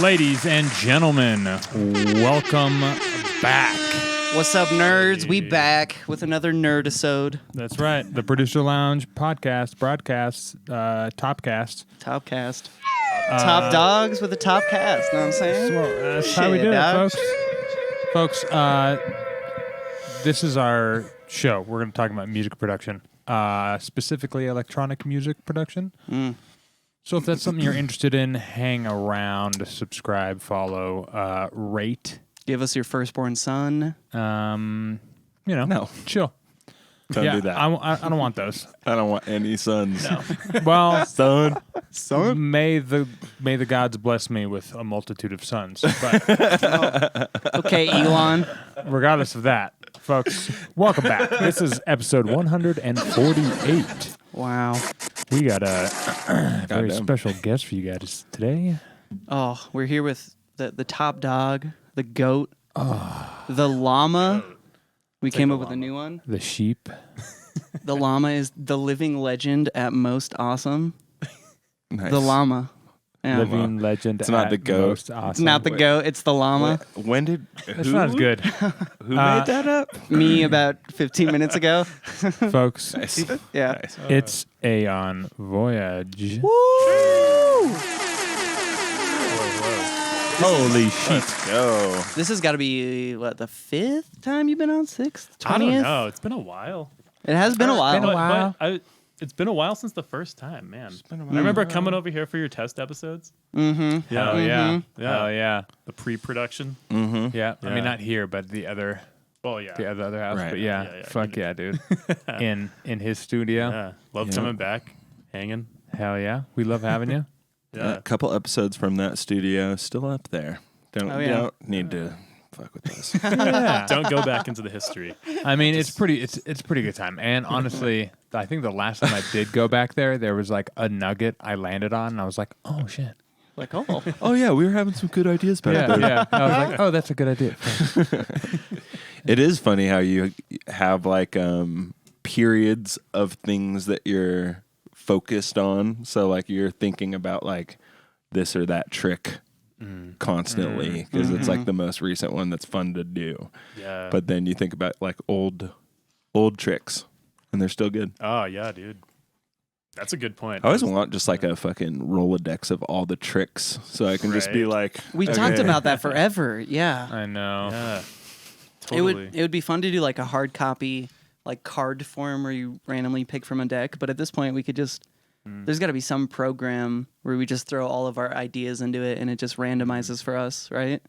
Ladies and gentlemen, welcome back. What's up, nerds? We back with another nerd-isode. That's right. The Producer Lounge podcast, broadcast, Topcast. Topcast. Top dogs with a top cast. Know what I'm saying? So, that's how we do it, folks. This is our show. We're going to talk about music production, specifically electronic music production. So if that's something you're interested in, hang around, subscribe, follow, rate. Give us your firstborn son. No, chill. Don't do that. I don't want those. I don't want any sons. No. Well, Son. may the gods bless me with a multitude of sons. But Okay, Elon. regardless of that, folks, welcome back. This is episode 148. Wow. We got a very special guest for you guys today. Oh, we're here with the top dog, the goat, the llama. We came up with a new one. The sheep. The llama is the living legend at most awesome. Nice. The llama. Yeah. Living legend. It's not at the goat. most awesome. It's not the goat, it's the llama. When did... That's not as good. Who made that up? Me about 15 minutes ago. Folks, Nice. Yeah. Nice. it's Aeon Voyage. Woo! Holy shit. Let's go. This has got to be, what, the 5th time you've been on? 6th? 20th? I don't know. It's been a while. It has been a while. Been a while. But it's been a while since the first time, man. been a I while. remember coming over here for your test episodes. Mm-hmm. Yeah. Oh, yeah. Yeah. Oh, yeah. The pre-production. Mm-hmm. Yeah. I Yeah. mean, not here, but the other Well, yeah. other house. Right. But yeah, Yeah. fuck yeah, dude. in his studio. Yeah. Love Yeah. coming back, hanging. Hell yeah. We love having you. Yeah. A couple episodes from that studio still up there. Oh, You yeah. don't need to fuck with us. Yeah. Don't go back into the history. I mean, it's pretty good time. And honestly, I think the last time I did go back there was like a nugget I landed on, and I was like, oh shit. Like, oh. Oh, yeah. We were having some good ideas back Yeah, there. yeah. I was like, oh, that's a good idea. It is funny how you have like periods of things that you're focused on. So like you're thinking about like this or that trick constantly because it's like the most recent one that's fun to do. Yeah. But then you think about like old tricks and they're still good. Oh, yeah, dude. That's a good point. I always want just like a fucking rolodex of all the tricks so I can just be like, We talked about that forever. Yeah. I know. Yeah. It Totally. would be fun to do like a hard copy, like card form where you randomly pick from a deck. But at this point, we could just, there's got to be some program where we just throw all of our ideas into it and it just randomizes for us, right?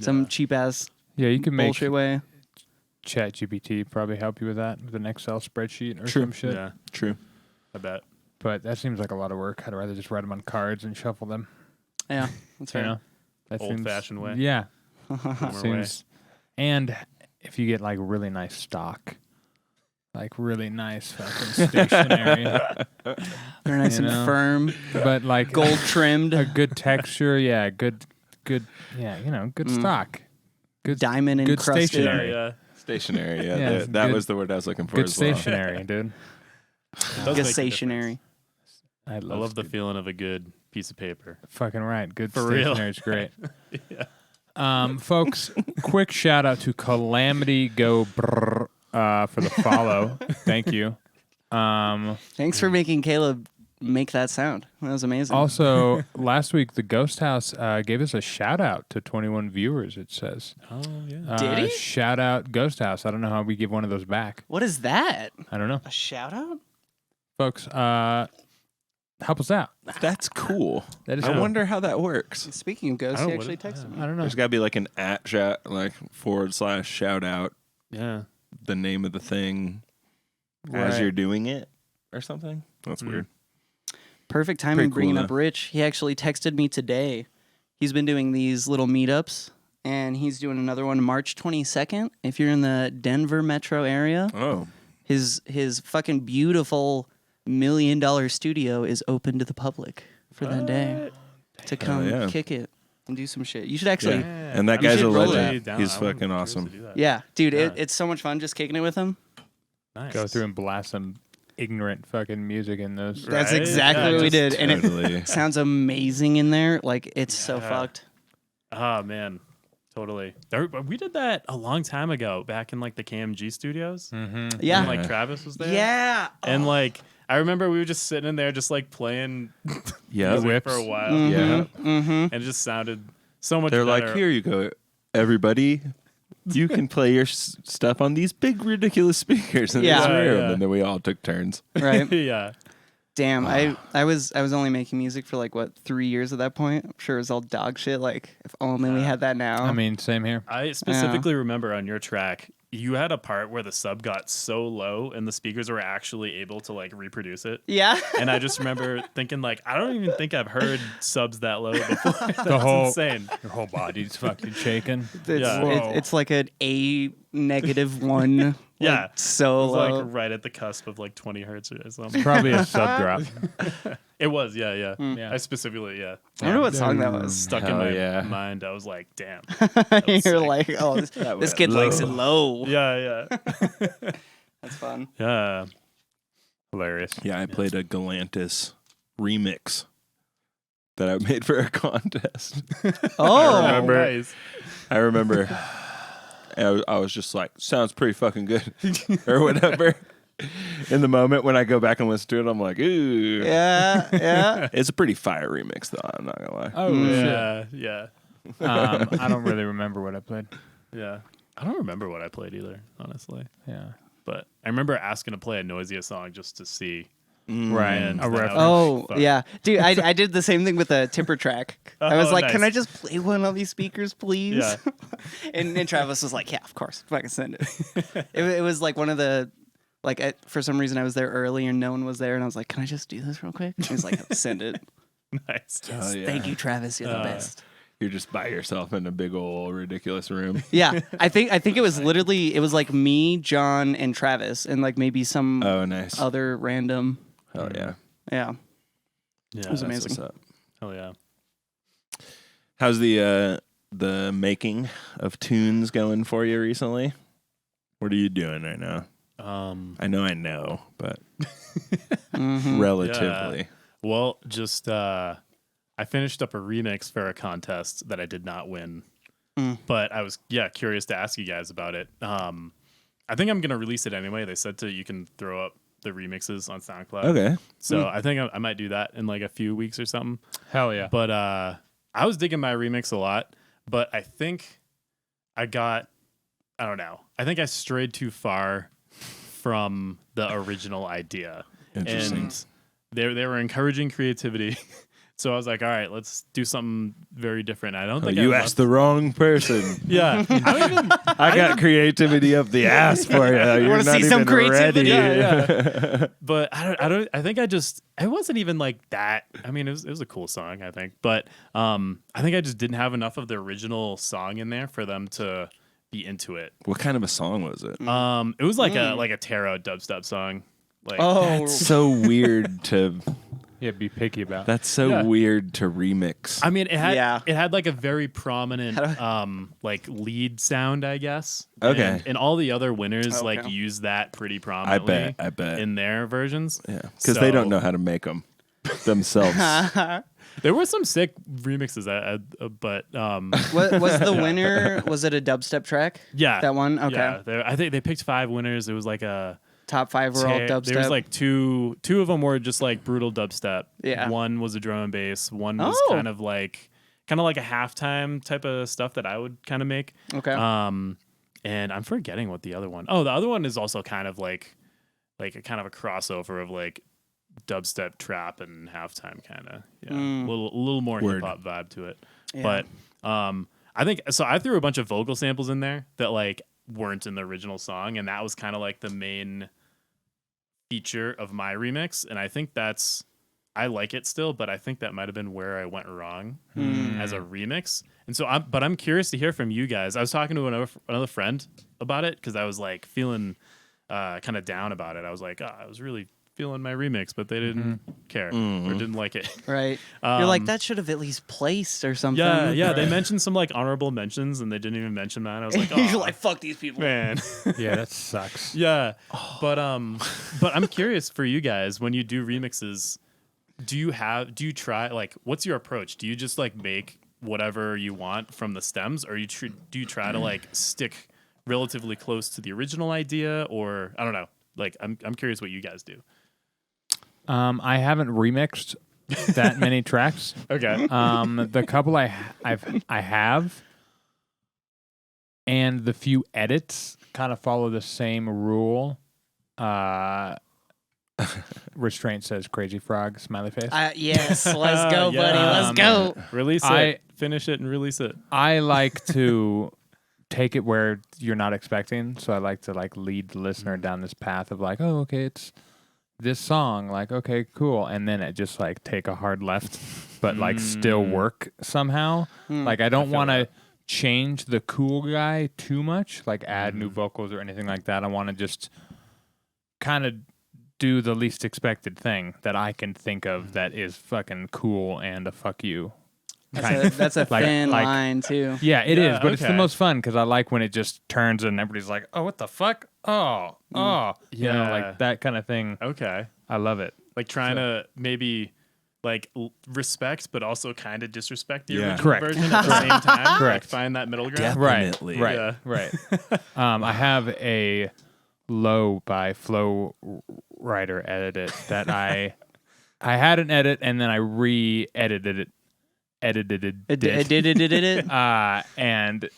Some cheap ass Yeah, you can make bullshit way. ChatGPT probably help you with that with an Excel spreadsheet or some shit. Yeah. true. I bet. But that seems like a lot of work. I'd rather just write them on cards and shuffle them. Yeah, that's You fair. know, that Old-fashioned way. Yeah, Former seems. And if you get like really nice stock, like really nice fucking stationery, They're nice You and know? firm, but like gold trimmed, a good texture. Yeah, good. Yeah, good stock. Good, diamond good encrusted. stationery. Yeah. Stationary. Yeah, Yeah, that good- was the word I was looking for good as well. stationery, dude. It does make a Stationary. I I love the feeling of a good piece of paper. Fucking right. Good For real. stationery is great. Folks, quick shout out to Calamity Go Brrr, for the follow. Thank you. Thanks for making Caleb make that sound. That was amazing. Also, last week the Ghost House gave us a shout out to 21 viewers. It says. Oh, yeah. Did he? Shout out Ghost House. I don't know how we give one of those back. What is that? I don't know, A shout out? folks. Help us out. That's cool. That is I cool. wonder how that works. Speaking of ghosts, I he don't- actually what- texted me. I don't know. There's got to be like an @ shout out Yeah. the name of the thing as Right. you're doing it or something. That's weird. Perfect timing Pretty cool, bringing though. up Rich. He actually texted me today. He's been doing these little meetups, and he's doing another one March 22nd. If you're in the Denver metro area, Oh, his fucking beautiful $1 million studio is open to the public for that day to come yeah. kick it and do some shit. You should actually, yeah. And that You guy's should a roll legend. Down. He's I would be fucking curious to awesome. do that. yeah, dude, Yeah. it's so much fun just kicking it with him. Nice. Go through and blast some ignorant fucking music in those. That's Right? exactly Yeah, what we just did, and Totally. it sounds amazing in there. Like it's so Yeah. fucked. Oh man, totally. We did that a long time ago, back in like the KMG studios. Mm-hmm. Yeah. When, like Travis was there. Yeah. And like I remember we were just sitting in there, just like playing Yeah. music for a while. Yeah. Mm-hmm. And it just sounded so much They're better. like, here you go, everybody. You can play your stuff on these big, ridiculous speakers in Yeah. this room. Yeah. And then we all took turns. Right. Yeah. Damn. I was only making music for like what 3 years at that point. I'm sure it was all dog shit. Like if only we had that now. I mean, same here. I specifically remember on your track, you had a part where the sub got so low and the speakers were actually able to like reproduce it. yeah. And I just remember thinking like, I don't even think I've heard subs that low before. That's whole- insane. Your whole body's fucking shaking. Yeah. It's like an A-1. Yeah. Like, so It was low. like right at the cusp of like 20 hertz or something. Probably a sub drop. It was, yeah. Yeah. I specifically, I wonder what song that was. stuck in Hell my yeah. mind. I was like, damn. You're sick. like, oh, this kid likes it low. Yeah. That's fun. Yeah. Hilarious. Yeah, I played a Galantis remix that I made for a contest. Oh, remember. Nice. I remember I was just like, sounds pretty fucking good or whatever. In the moment when I go back and listen to it, I'm like, ooh. yeah. It's a pretty fire remix, though. I'm not going to lie. Oh, Yeah. I don't really remember what I played. Yeah. I don't remember what I played either, honestly. Yeah. But I remember asking to play a Noisia song just to see. Right. And A then reference. I was Oh, like, fuck. yeah. Dude, I did the same thing with a Tipper track. I was Oh, like, nice. can I just play one on these speakers, please? Yeah. and Travis was like, yeah, of course. If I can send it. it was like one of the, like, for some reason I was there early and no one was there. And I was like, can I just do this real quick? And he was like, send it. Nice. Oh, yeah. Thank you, Travis. You're the best. You're just by yourself in a big old ridiculous room. Yeah. I think it was literally, it was like me, John, and Travis, and like maybe some Oh, nice. other random. Hell yeah. Yeah. Yeah. It was That's amazing. what's up. Hell yeah. How's the making of tunes going for you recently? What are you doing right now? I know, but Mhm. relatively. Well, just I finished up a remix for a contest that I did not win. But I was curious to ask you guys about it. I think I'm gonna release it anyway. They said you can throw up the remixes on SoundCloud. Okay. So I think I might do that in like a few weeks or something. Hell yeah. But I was digging my remix a lot, but I think I don't know. I think I strayed too far from the original idea. Interesting. And they were encouraging creativity. So I was like, all right, let's do something very different. I don't think You asked the wrong person. Yeah. I don't even I got creativity up the ass for you. You're wanna not see some even creativity? ready. but I think it wasn't even like that. I mean, it was a cool song, I think. But I think I just didn't have enough of the original song in there for them to be into it. What kind of a song was it? It was like a tarot dubstep song. Like Oh, So weird to. Yeah, be picky about. That's so weird to remix. I mean, it Yeah. had like a very prominent How like lead sound, I guess. Okay. And all the other winners Okay. like use that pretty prominently. I bet. In their versions. Yeah, because they don't So- know how to make them themselves. There were some sick remixes, but what was the winner? Was it a dubstep track? yeah, That one? Okay. Yeah, I think they picked 5 winners. It was like a Top 5 were all dubstep. There was like two of them were just like brutal dubstep. Yeah. One was a drum and bass. One was Oh. kind of like a halftime type of stuff that I would kind of make. Okay. And I'm forgetting what the other one. Oh, the other one is also kind of like a kind of a crossover of like dubstep trap and halftime kind of. Yeah. A little more Word. hip hop vibe to it. Yeah. But I think so I threw a bunch of vocal samples in there that like weren't in the original song, and that was kind of like the main feature of my remix, and I think I like it still, but I think that might have been where I went wrong as a remix. And so I'm curious to hear from you guys. I was talking to another friend about it because I was like feeling kind of down about it. I was like, I was really feeling my remix, but they didn't care or didn't like it. right. You're like, that should have at least placed or something. Yeah. They mentioned some like honorable mentions, and they didn't even mention mine. I was like, You're oh, like, fuck these people. man. Yeah, that sucks. Yeah. But I'm curious for you guys, when you do remixes, do you try, like, what's your approach? Do you just like make whatever you want from the stems, or do you try to like stick relatively close to the original idea, or I don't know. Like I'm curious what you guys do. I haven't remixed that many tracks. Okay. The couple I have, and the few edits kind of follow the same rule. Restraint says crazy frog, smiley face. Yes, let's go, Yeah. buddy. Let's go. Release it. Finish it and release it. I like to take it where you're not expecting, so I like to like lead the listener down this path of like, oh, okay, it's this song, like, okay, cool, and then it just like take a hard left, but like still work somehow. Like I don't want to change the cool guy too much, like add new vocals or anything like that. I want to just kind of do the least expected thing that I can think of that is fucking cool and a fuck you. That's a thin line too. Yeah, it is, but it's the okay. most fun because I like when it just turns and everybody's like, oh, what the fuck? Oh, you know, Yeah. like that kind of thing. Okay. I love it. Like trying to maybe like respect, but also kind of disrespect the Yeah. original Correct. version at the same time. Correct. Like find that middle ground. Definitely. Right, Yeah. right. I have a Low by Flow Rider edit that I had an edit and then I re-edited it. And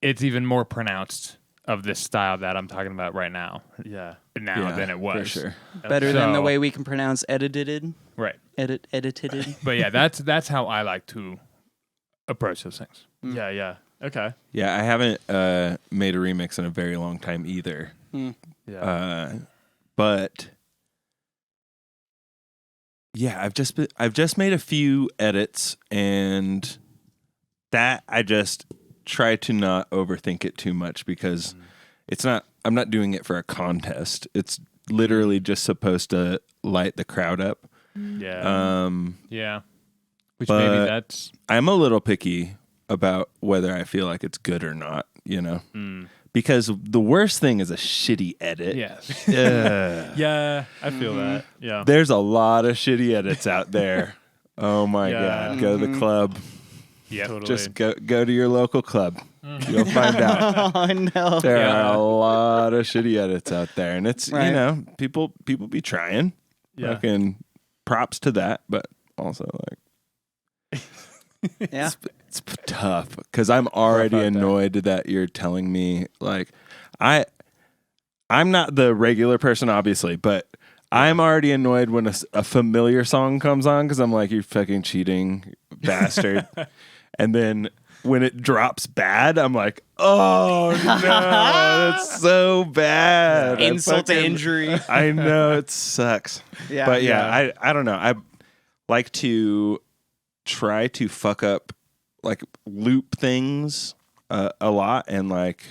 it's even more pronounced of this style that I'm talking about right now. Yeah. Now than it was. For sure. Better than the So- way we can pronounce edited. Right. Edited. But yeah, that's how I like to approach those things. Yeah. Yeah. Okay. Yeah, I haven't made a remix in a very long time either. Yeah. But yeah, I've just made a few edits, and that I just try to not overthink it too much because I'm not doing it for a contest. It's literally just supposed to light the crowd up. Yeah. Yeah. Which But- maybe that's I'm a little picky about whether I feel like it's good or not, you know? Because the worst thing is a shitty edit. yes. Yeah. I feel that. Yeah. There's a lot of shitty edits out there. Oh my Yeah. God. Go to the club. Yeah. Totally. Just go to your local club. You'll find out. Oh no. There Yeah. are a lot of shitty edits out there. And it's, Right. you know, people be trying. Yeah. Fucking props to that, but also like Yeah. it's tough because I'm already out there. annoyed that you're telling me like I'm not the regular person obviously, but I'm already annoyed when a familiar song comes on because I'm like, you fucking cheating bastard. And then when it drops bad, I'm like, oh no, that's so bad. Insult to injury. I know it sucks. Yeah. But yeah, I don't know. I like to try to fuck up like loop things a lot and like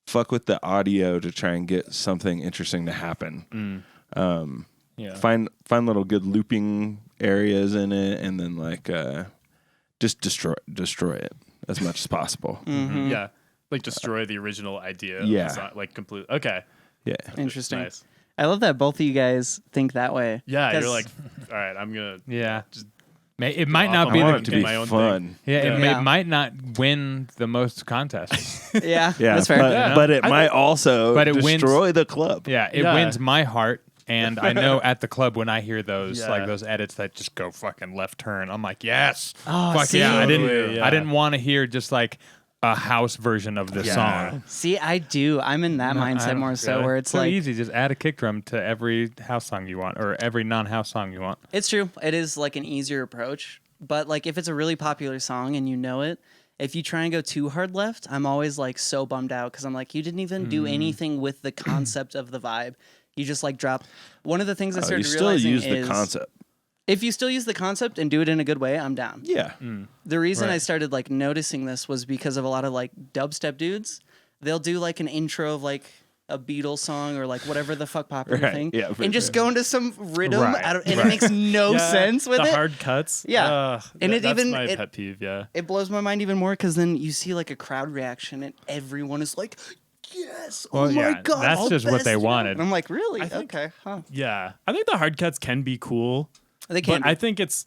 fuck with the audio to try and get something interesting to happen. Yeah. Find little good looping areas in it and then like just destroy it as much as possible. Yeah. Like destroy the original idea. Yeah. Of the song, like completely. Okay. Yeah. Interesting. Nice. I love that both of you guys think that way. Yeah. 'Cause- You're like, all right, I'm going to. Yeah. Just It might off not on be I my want the it to be my own fun. yeah, it Yeah. might not win the most contests. Yeah. Yeah, That's fair. but it might also But it wins- destroy the club. Yeah, it Yeah. wins my heart. And I know at the club when I hear those Yeah. like those edits that just go fucking left turn, I'm like, yes, Oh, fuck see? yeah! I Totally, yeah. didn't want to hear just like a house version of this Yeah. song. See, I do. I'm in that No, I mindset don't- more so really? where it's so like easy. Just add a kick drum to every house song you want, or every non-house song you want. it's true. It is like an easier approach. But like if it's a really popular song and you know it, if you try and go too hard left, I'm always like so bummed out because I'm like, you didn't even do anything with the concept of the vibe. You just like drop. One of the things I You started still realizing use the is concept. if you still use the concept and do it in a good way, I'm down. Yeah. The reason I Right. started like noticing this was because of a lot of like dubstep dudes. They'll do like an intro of like a Beatles song or like whatever the fuck popular Right, thing, yeah, for and just go into some rhythm, Right, and it right. makes no Yeah, sense with the it. hard cuts. Yeah. And it that's even- my it- pet peeve. Yeah. It blows my mind even more because then you see like a crowd reaction and everyone is like, "Yes, Well, oh my yeah, god, that's all just what best they ever." wanted. And I'm like, really? I think- Okay, huh? Yeah. I think the hard cuts can be cool. They can't. But I think it's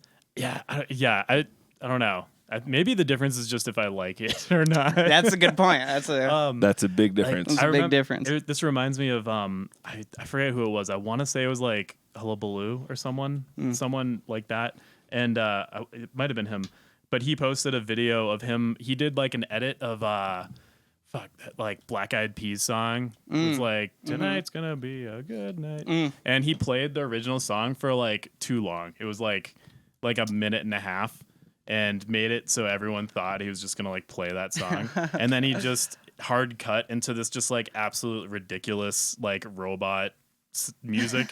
I don't know. Maybe the difference is just if I like it or not. That's a good point. That's That's a big difference. That's a big difference. This reminds me of I forget who it was. I want to say it was like Hullabaloo or someone like that, and it might have been him. But he posted a video of him. He did like an edit of like Black Eyed Peas song. It's like tonight's gonna be a good night, and he played the original song for like too long. It was like a minute and a half. And made it so everyone thought he was just gonna like play that song, and then he just hard cut into this just like absolute ridiculous like robot music,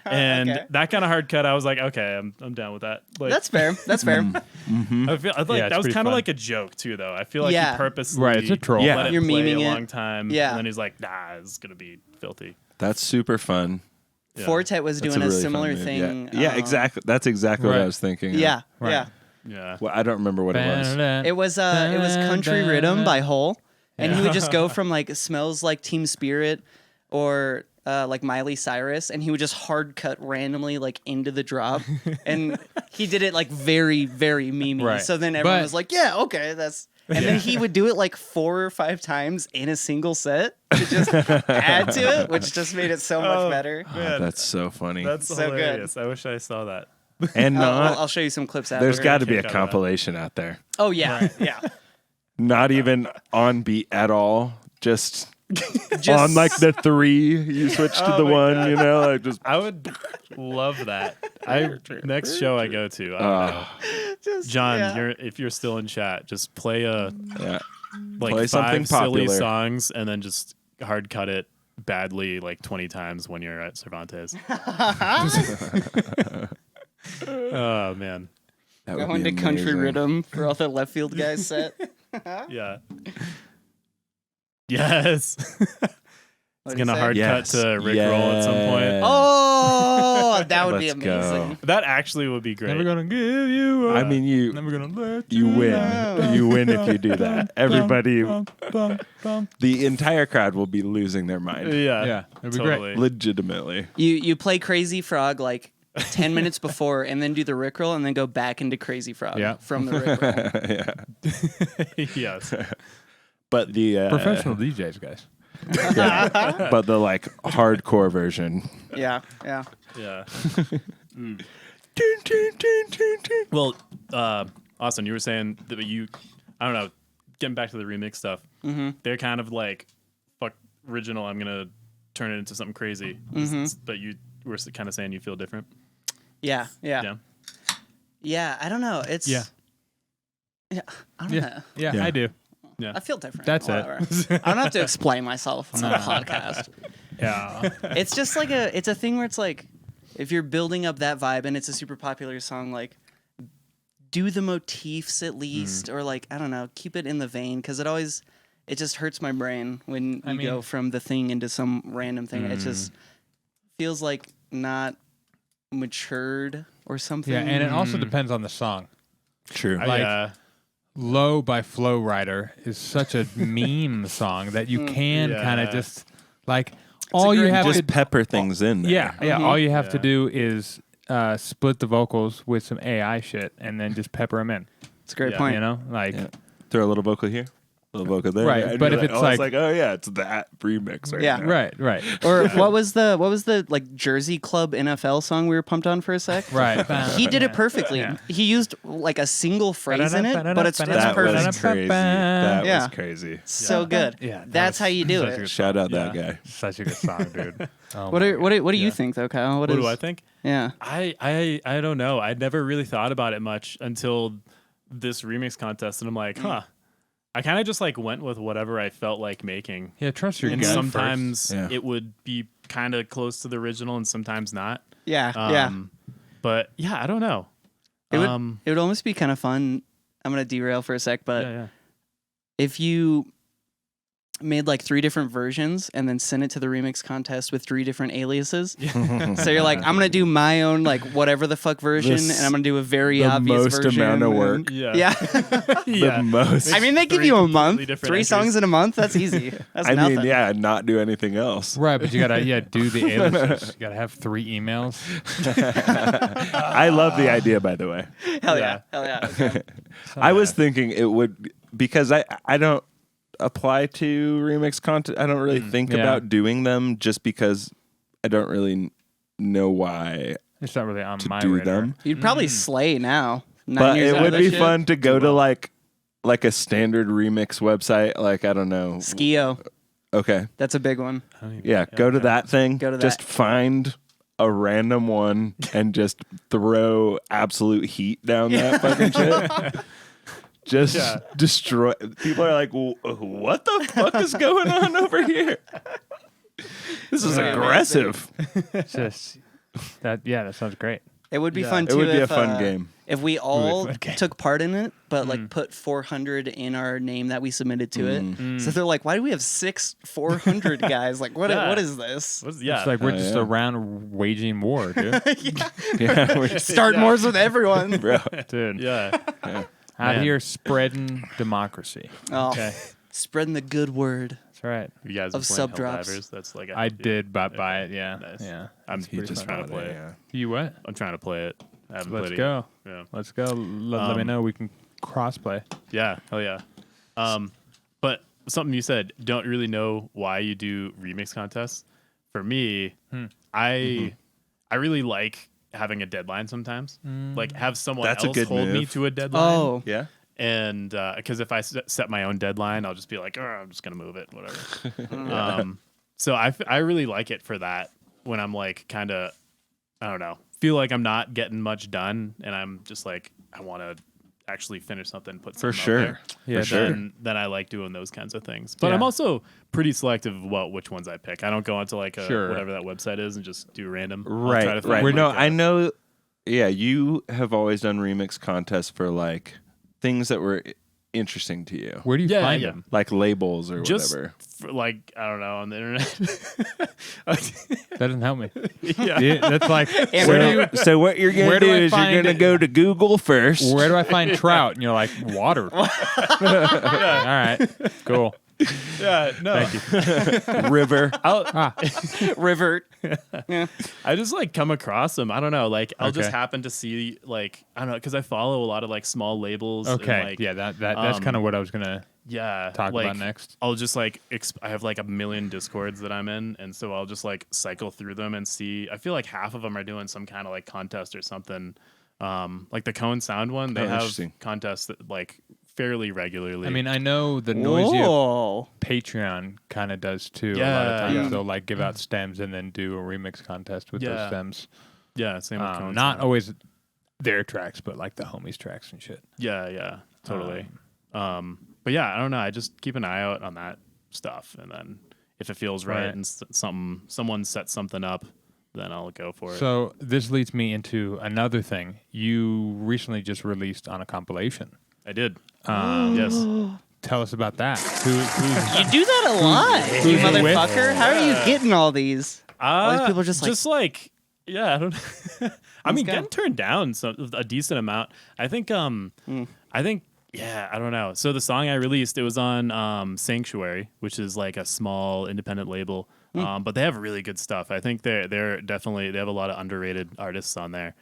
and that kind of hard cut. I was like, okay, I'm down with that. Like, That's fair. That's fair. I feel like that was kind of like a joke too, though. I feel like he purposely Right, it's a troll. let it You're play memeing a it. long time, Yeah. and then he's like, nah, it's gonna be filthy. That's super fun. Yeah. Fortet was That's doing a really fun similar move. thing. Yeah, exactly. That's exactly what I Right. was thinking. Yeah, Right. yeah. Yeah. Well, I don't remember what it was. It was Country Rhythm by Hole, and he would just go from like Smells Like Team Spirit or like Miley Cyrus, and he would just hard cut randomly like into the drop, and he did it like very very memey. Right. So then everyone But- was like, yeah, okay, that's. And then he would do it like 4 or 5 times in a single set to just add to it, which just made it so much better. Oh, that's so funny. That's So good. hilarious. I wish I saw that. And I'll show you some clips after. there's got to be a kick out of that. compilation out there. Oh yeah, yeah. Not even on beat at all. Just on like the 3, you switch to the 1. You know, like just. I would love that. Next show I go to, I don't know. Just, John, yeah. if you're still in chat, just play Yeah. like Play 5 something silly popular. songs and then just hard cut it badly like 20 times when you're at Cervantes. Oh man. That would Going be to Country amazing. Rhythm for all the left field guys set. Yeah. Yes. It's gonna hard cut to Rickroll at some point. Oh, that would be Let's go. amazing. That actually would be great. Never gonna give you up. I mean, you Never gonna let you win. down. You win if you do that. Everybody, Bum, bum, bum. the entire crowd will be losing their mind. Yeah. Yeah, it'd be Totally. Legitimately. You play Crazy Frog like 10 minutes before, and then do the Rickroll, and then go back into Crazy Frog Yeah. from the Rickroll. Yes. But the Professional DJs, guys. but the like hardcore version. Yeah, yeah. Yeah. Well, Austin, you were saying that I don't know, getting back to the remix stuff, they're kind of like, fuck original, I'm going to turn it into something crazy. But you were kind of saying you feel different. Yeah, yeah. Yeah. Yeah, I don't know. It's Yeah. Yeah, I don't know. Yeah, Yeah. I do. I feel different. That's it. Whatever. I don't have to explain myself on a podcast. Yeah. It's just like it's a thing where it's like, if you're building up that vibe and it's a super popular song, like do the motifs at least, or like, I don't know, keep it in the vein, because it just hurts my brain when you go from the thing into some random thing. It just feels like not matured or something. Yeah, and it also depends on the song. True. Like- Low by Flow Rider is such a meme song that you can kind of just like all you have just to pepper things in there. yeah all you have to do is split the vocals with some AI shit and then just pepper them in. It's a great Yeah. point. You know, like Throw a little vocal here, a little vocal there. Right, and but you're if it's oh, like- oh yeah, it's that remix right Yeah. now. right, Or what was the like Jersey Club NFL song we were pumped on for a sec? right. He did it perfectly. Yeah. He used like a single phrase in it, but it's That perfect. was crazy. That Yeah. was crazy. So good. Yeah, That's how you do such a it. good Shout out Yeah. that guy. Such a good song, dude. Oh What my do you Yeah. think though, Kyle? What do I think? Yeah. I don't know. I'd never really thought about it much until this remix contest, and I'm like, I kind of just like went with whatever I felt like making. Yeah, trust your And gut sometimes Yeah. it would be kind of close to the original, and sometimes not. Yeah. But yeah, I don't know. It would almost be kind of fun. I'm gonna derail for a sec, but yeah. if you made like 3 different versions and then sent it to the remix contest with 3 different aliases. So you're like, I'm gonna do my own like whatever the fuck version, and I'm gonna do a very obvious most version. amount of work. Yeah. The most. I mean, they give you a month, 3 songs entries. in a month. That's easy. That's I nothing. mean, yeah, not do anything else. Right, but you gotta do the aliases. You gotta have 3 emails. I love the idea, by the way. Hell yeah. Okay. I was thinking it would, because I don't apply to remix content. I don't really think about doing them just because I don't really know why It's not really on to my do radar. them. You'd probably slay now. 9 But years it out would of be that shit. fun to go to like a standard remix website. Like, I don't know. Skio. Okay. That's a big one. Yeah. Go to that thing. Go to just that. find a random one and just throw absolute heat down that fucking shit. Just destroy. People are like, what the fuck is going on over here? This is aggressive. It's just that sounds great. It would be fun It too. would be a if, fun game. If we all fun game. took part in it, but like put 400 in our name that we submitted to it. So they're like, why do we have 400 guys? Like, what is this? It's like we're just around waging war, dude. Yeah, we're Start wars with everyone. bro. Dude, Yeah. out Man. here spreading democracy. Oh, Okay, spreading the good word. that's right. You guys Of are playing sub-drops. Helldivers? That's like I did buy Okay. it. Yeah, Nice. yeah. I'm He just trying to bought play it, it. yeah. You what? I'm trying to play it. I haven't Let's played go. it yet. Let's go. Let me know. We can crossplay. Yeah. Hell yeah. But something you said, don't really know why you do remix contests. For me, I really like having a deadline sometimes. Like have someone That's a else good hold me move. to a deadline. Oh, Yeah. And because if I set my own deadline, I'll just be like, I'm just gonna move it, whatever. So I really like it for that when I'm like kind of, I don't know, feel like I'm not getting much done, and I'm just like, I want to actually finish something, put something For sure. out there. Yeah, For sure. Then I like doing those kinds of things. But Yeah. I'm also pretty selective about which ones I pick. I don't go onto like Sure. whatever that website is and just do random. I'll Right. try to find, Right. like, No, I know. Yeah, you have always done remix contests for like things that were interesting to you, Where do you Yeah, find yeah. them? like labels or just whatever. for, like, I don't know, on the internet. That doesn't help me. Yeah. Yeah, that's like So what you're where gonna do do I is you're find- gonna go to Google first. where do I find trout? And you're like, water. All right, cool. Yeah, no. Thank you. River. Rivert. I just like come across them. I don't know. Like I'll just Okay. happen to see like I don't know because I follow a lot of like small labels. and, Okay, like, yeah, that's kind of what I was gonna yeah. talk like, about next. I'll just like I have like a million Discords that I'm in, and so I'll just like cycle through them and see. I feel like half of them are doing some kind of like contest or something. Like the Cone Sound one, they have interesting. contests that like fairly regularly. I mean, I know the Noisy Whoa. Patreon kind of does too. A lot Yeah, of times yeah. they'll like give out stems and then do a remix contest with those Yeah. stems. yeah, same with Cone Not Sound. always their tracks, but like the homies' tracks and shit. Yeah, totally. But yeah, I don't know. I just keep an eye out on that stuff, and then if it feels right, Right. and someone sets something up, then I'll go for it. So this leads me into another thing. You recently just released on a compilation. I did. Um, Yes. Tell us about that. Who's You do that a lot, you who's it with? motherfucker. How are you getting all these? All these people are just like- yeah, I don't. I mean, go. getting turned down a decent amount. I think. Yeah, I don't know. So the song I released, it was on Sanctuary, which is like a small independent label. But they have really good stuff. I think they're definitely they have a lot of underrated artists on there.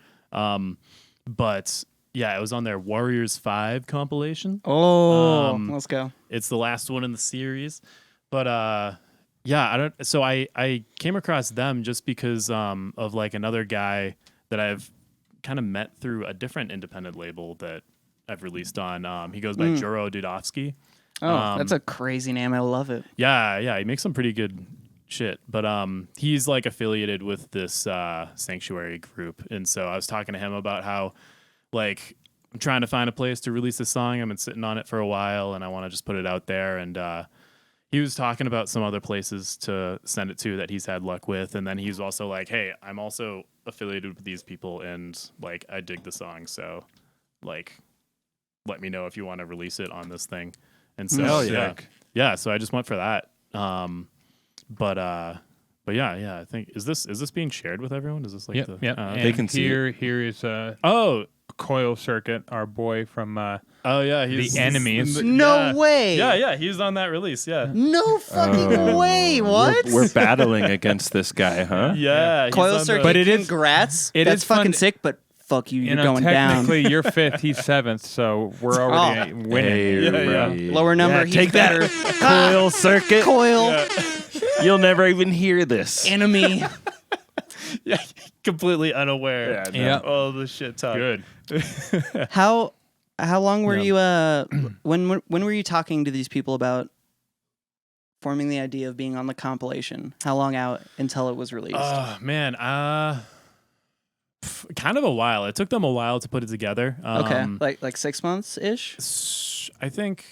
But yeah, it was on their Warriors 5 compilation. Oh, let's go. It's the last one in the series. But yeah, I don't so I came across them just because of like another guy that I've kind of met through a different independent label that I've released on. He goes by Juro Dudovsky. Oh, that's a crazy name. I love it. Yeah, he makes some pretty good shit. But he's like affiliated with this Sanctuary group, and so I was talking to him about how like I'm trying to find a place to release a song. I've been sitting on it for a while, and I want to just put it out there. And he was talking about some other places to send it to that he's had luck with, and then he's also like, "Hey, I'm also affiliated with these people, and like I dig the song, so like let me know if you want to release it on this thing." And so Hell yeah. sick. yeah, so I just went for that. But yeah, I think is this being shared with everyone? Is this like the And They can see here is oh Coil Circuit, our boy from oh yeah, he's The Enemies. No way. Yeah, he's on that release. Yeah. No fucking way. What? We're battling against this guy, huh? Yeah, he's Coil on the- Circuit. But it is- Congrats. it That's is fun fucking to- sick. But fuck you. You're going technically down. you're 5th, he's 7th, so we're already winning. Hey, Yeah, bro. Lower number. Yeah, he's take better. that, Coil Circuit. Coil. You'll never even hear this. Enemy. yeah, completely unaware. Yeah, no. Yeah. All the shit talk. Good. How long were Yeah. you? When were you talking to these people about forming the idea of being on the compilation? How long out until it was released? Oh man, kind of a while. It took them a while to put it together. Okay, like 6 months ish. I think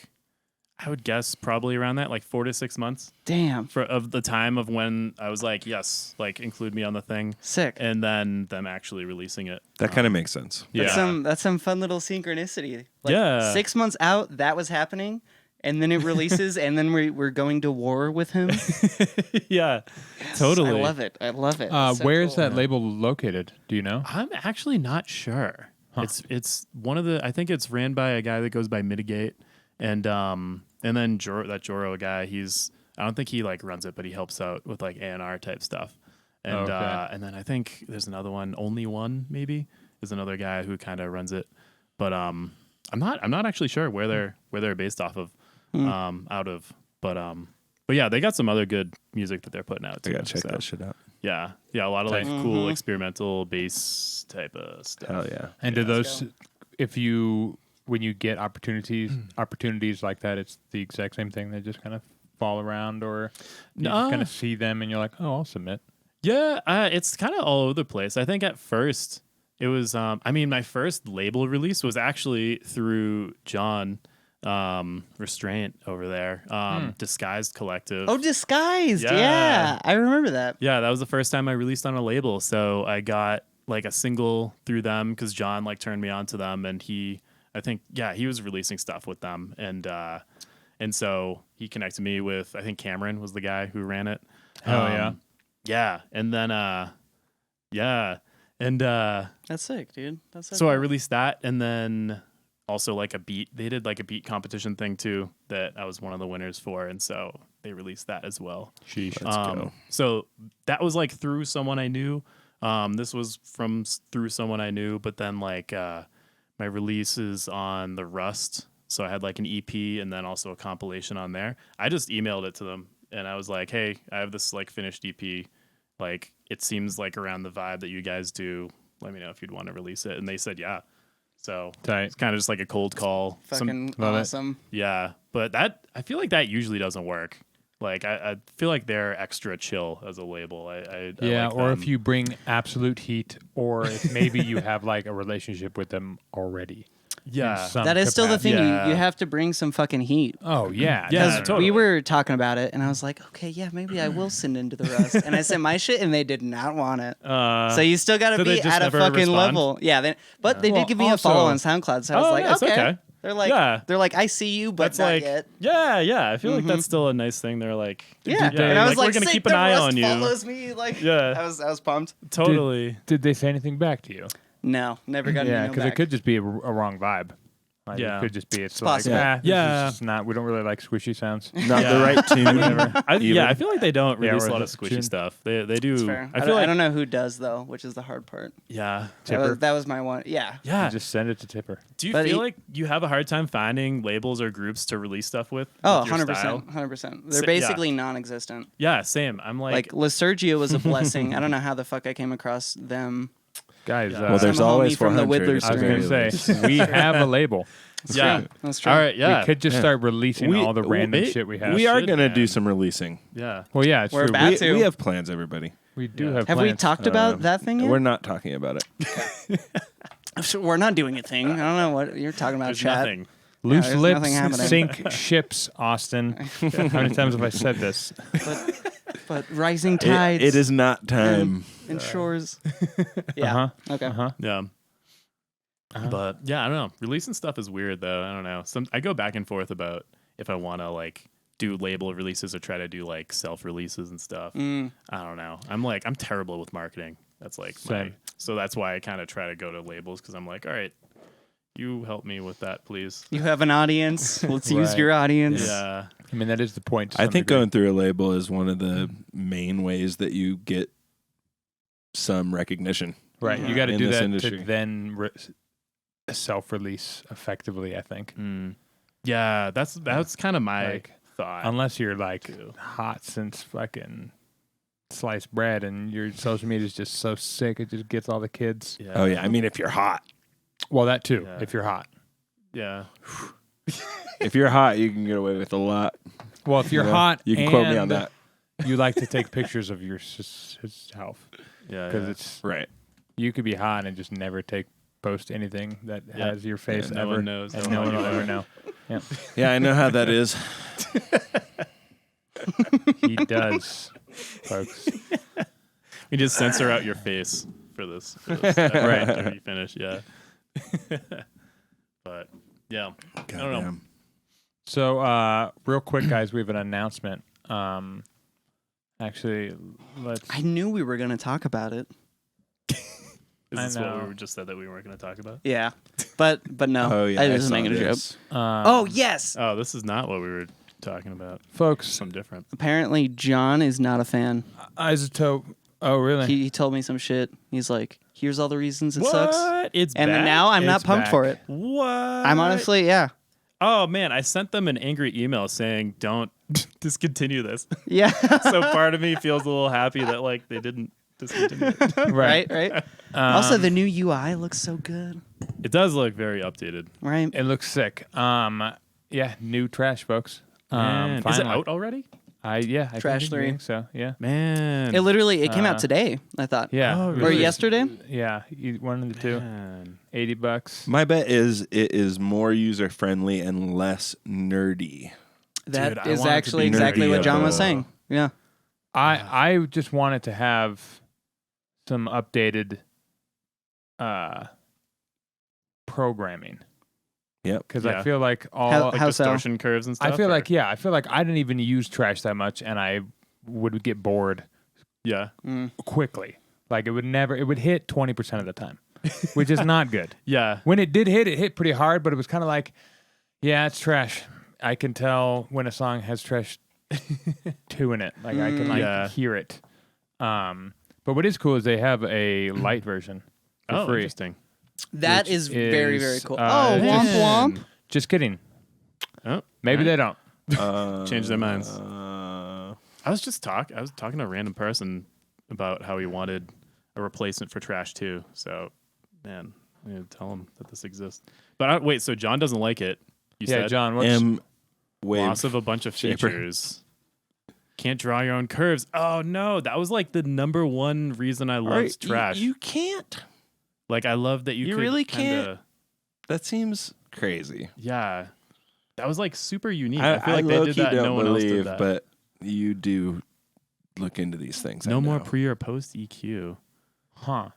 I would guess probably around that, like 4 to 6 months Damn, of the time of when I was like, yes, like include me on the thing, sick. and then them actually releasing it. That kind of makes sense. That's some fun little synchronicity. Like, Yeah. 6 months out, that was happening, and then it releases, and then we're going to war with him. Yeah, totally. I love it. That's so Where is cool. that label located? Do you know? I'm actually not sure. Huh. It's one of the. I think it's ran by a guy that goes by Mitigate, and then that Joro guy. I don't think he like runs it, but he helps out with like A&R type stuff. And Okay. and then I think there's another one. Only One maybe is another guy who kind of runs it. But I'm not actually sure where they're based off of, out of. But yeah, they got some other good music that they're putting out I too. gotta check so. that shit out. Yeah, a lot of like cool experimental bass type of stuff. Hell yeah. And do let's those, when you get opportunities like that, it's the exact same thing. They just kind of fall around, or you just kind of see them and you're like, oh, I'll submit. Yeah, it's kind of all over the place. I think at first it was, my first label release was actually through John Restraint over there, Disguised Collective. Oh, Disguised. Yeah. Yeah, I remember that. Yeah, that was the first time I released on a label. So I got like a single through them because John like turned me on to them, and he was releasing stuff with them, and so he connected me with, I think Cameron was the guy who ran it. Hell yeah, and then That's sick, dude. That's so I released that, and then also like a beat. They did like a beat competition thing too that I was one of the winners for, and so they released that as well. Sheesh. Let's go. So that was like through someone I knew. This was through someone I knew, but then like my release is on the Rust. So I had like an EP and then also a compilation on there. I just emailed it to them and I was like, hey, I have this like finished EP. Like it seems like around the vibe that you guys do. Let me know if you'd want to release it. And they said, yeah. So Tight. it's kind of just like a cold call. fucking love it. awesome. Yeah. But I feel like that usually doesn't work. Like I feel like they're extra chill as a label. I Yeah, like or them. if you bring absolute heat, or if maybe you have like a relationship with them already. Yeah. in some That is still the capacity. thing. Yeah. You have to bring some fucking heat. Oh yeah, Yeah, no, no, totally. We were talking about it, and I was like, okay, yeah, maybe I will send into the Rust. And I sent my shit, and they did not want it. So you still got to so they be just at a never fucking respond? level. Yeah, but they Well, did give me a also- follow on SoundCloud, so I was Oh, like, yeah, it's okay. They're like, I see you, but that's not like, yet. yeah. I feel like that's still a nice thing. They're like, Yeah, they- and I was like, like, we're gonna sick, keep an the eye Rust on you. follows me. Like, Yeah. I was pumped. totally. Did they say anything back to you? No, never got an Yeah, email because it back. could just be a wrong vibe. Like, Yeah. it could just be it's like possible. this is not. We don't really like squishy sounds. Not Yeah. the right tune. I feel like they don't Yeah, release or a lot the of squishy tune. stuff. They do. It's fair. I feel like I don't know who does though, which is the hard part. yeah. That was my one. Yeah. Yeah. Just send it to Tipper. Do you But feel like you have a hard time finding labels or groups to release stuff with? Oh, with your 100%. style? 100%. They're Yeah. basically non-existent. Yeah, same. I'm Like Lysergia was a blessing. I don't know how the fuck I came across them. Guys, Yeah. Well, there's Some homie always from the 400. Whittler if I was there's gonna any say release. we have a label. yeah. That's true. All right. Yeah. We could just start releasing all the random shit we have. We are should, going to man. do some releasing. Yeah. Well, yeah, it's We're true. about We, to. we have plans, everybody. We do Yeah. have. Have we plans. talked about that thing yet? We're not talking about it. We're not doing a thing. I don't know what you're talking about, There's chat. nothing. Loose there's lips nothing happening. sink ships, Austin. How many times have I said this? But rising tides It is not time. and shores. Yeah. Okay. Yeah. But yeah, I don't know. Releasing stuff is weird though. I don't know. I go back and forth about if I want to like do label releases or try to do like self releases and stuff. Mm. I don't know. I'm terrible with marketing. That's like so that's why I kind of try to go to labels because I'm like, all right, you help me with that, please. You have an audience. Let's use Right. your audience. Yeah. I mean, that is the point. to I some think degree. going through a label is one of the main ways that you get some recognition. Right. Yeah. You got to In do this that industry. to then self-release effectively, I think. Yeah, that's kind of my Like, thought. Unless you're like too. hot since fucking sliced bread and your social media is just so sick it just gets all the kids. Yeah. Oh yeah, I mean if you're hot, Well, that too, Yeah. if you're hot. Yeah. if you're hot, you can get away with a lot. Well, if you're You know? hot, You can quote me on and that. You like to take pictures of yourself Yeah. because yeah. it's Right. you could be hot and just never post anything that Yeah. has your face no ever. one knows and how no hot one you will are. ever know. Yeah, Yeah, I know how that is. he does, folks. We just censor out your face for this Right. after you finish. Yeah. But yeah, I don't know. Goddamn. So, real quick, guys, we have an announcement. Actually, let's. I knew we were going to talk about it. Is I this what know. we just said that we weren't going to talk about? Yeah. But no. Oh yeah, I I was just saw making a joke. this. Oh, yes. Oh, this is not what we were talking about. folks, Something different. Apparently, John is not a fan. Isotope. Oh, really? He told me some shit. He's like, here's all the reasons it sucks. It's And then back? now I'm not It's pumped back. for it. What? I'm honestly, yeah. Oh man, I sent them an angry email saying don't discontinue this. Yeah. So part of me feels a little happy that like they didn't discontinue it. right. Also, the new UI looks so good. It does look very updated. Right. It looks sick. Yeah, new trash, folks. Man, is it Finally. out already? I Trash think 3. so. Yeah, Man. It came out today, I thought. yeah. Oh, Or really? yesterday. Yeah, one of the two. Man. $80. My bet is it is more user friendly and less nerdy. That Dude, I is want it to actually be exactly nerdy what John about was it. saying. Yeah. I just wanted to have some updated programming Yep. because Yeah. I feel like How Like so? distortion curves and stuff. I feel or- like I feel like I didn't even use trash that much, and I would get bored yeah. quickly. Like it would hit 20% of the time, which is not good. Yeah. When it did hit, it hit pretty hard, but it was kind of like, yeah, it's trash. I can tell when a song has trash 2 in it. Like I can Yeah. hear it. But what is cool is they have a light version for Oh, free. interesting. That Which is very, very is, cool. uh, Oh, womp just- womp. Just kidding. Oh, Maybe they don't. Change their minds. Uh, I was talking to a random person about how he wanted a replacement for Trash 2. So, man, I need to tell him that this exists. But wait, so John doesn't like it. You Yeah, said John. What's M wave. loss of a bunch of shaper. features. Can't draw your own curves. Oh no, that was like the number one reason I loved Trash. You can't. Like I love that you You could really kinda, can't. That seems crazy. Yeah, that was like super unique. I feel like they low-key did that. And don't no one else believe, did that. but you do look into these things. No I more know. pre or post EQ. huh?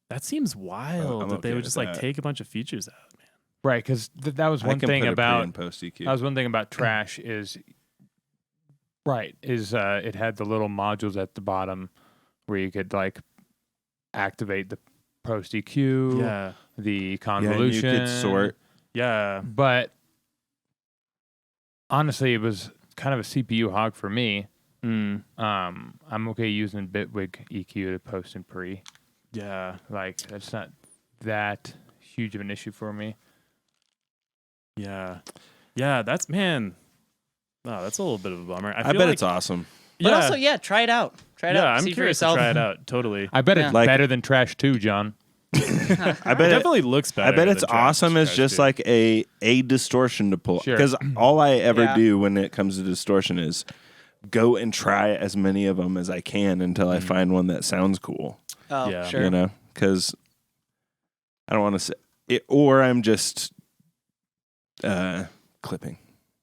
That seems wild I'm that they okay would with just like that. take a bunch of features out. Man. Right, because that was I one can thing put a pre about and post EQ. that was one thing about trash is it had the little modules at the bottom where you could like activate the post EQ, Yeah, the yeah, and convolution, you could sort. yeah. But honestly, it was kind of a CPU hog for me. Mm. I'm okay using Bitwig EQ to post and pre. Yeah, Like that's not that huge of an issue for me. yeah. That's man. Oh, that's a little bit of a bummer. I feel bet like, it's awesome. But yeah, also, yeah, try it out. Try it out. yeah. I'm See for curious to yourself. try it out. Totally. I bet Yeah. it's Like- better than Trash 2, John. I It bet it, definitely looks better. I bet it's than Trash- awesome as Trash just 2. like a distortion to pull. Sure. Because all I ever Yeah. do when it comes to distortion is go and try as many of them as I can until I find one that sounds cool. Oh, Yeah. sure. You know, because I don't want to say it, or I'm just clipping,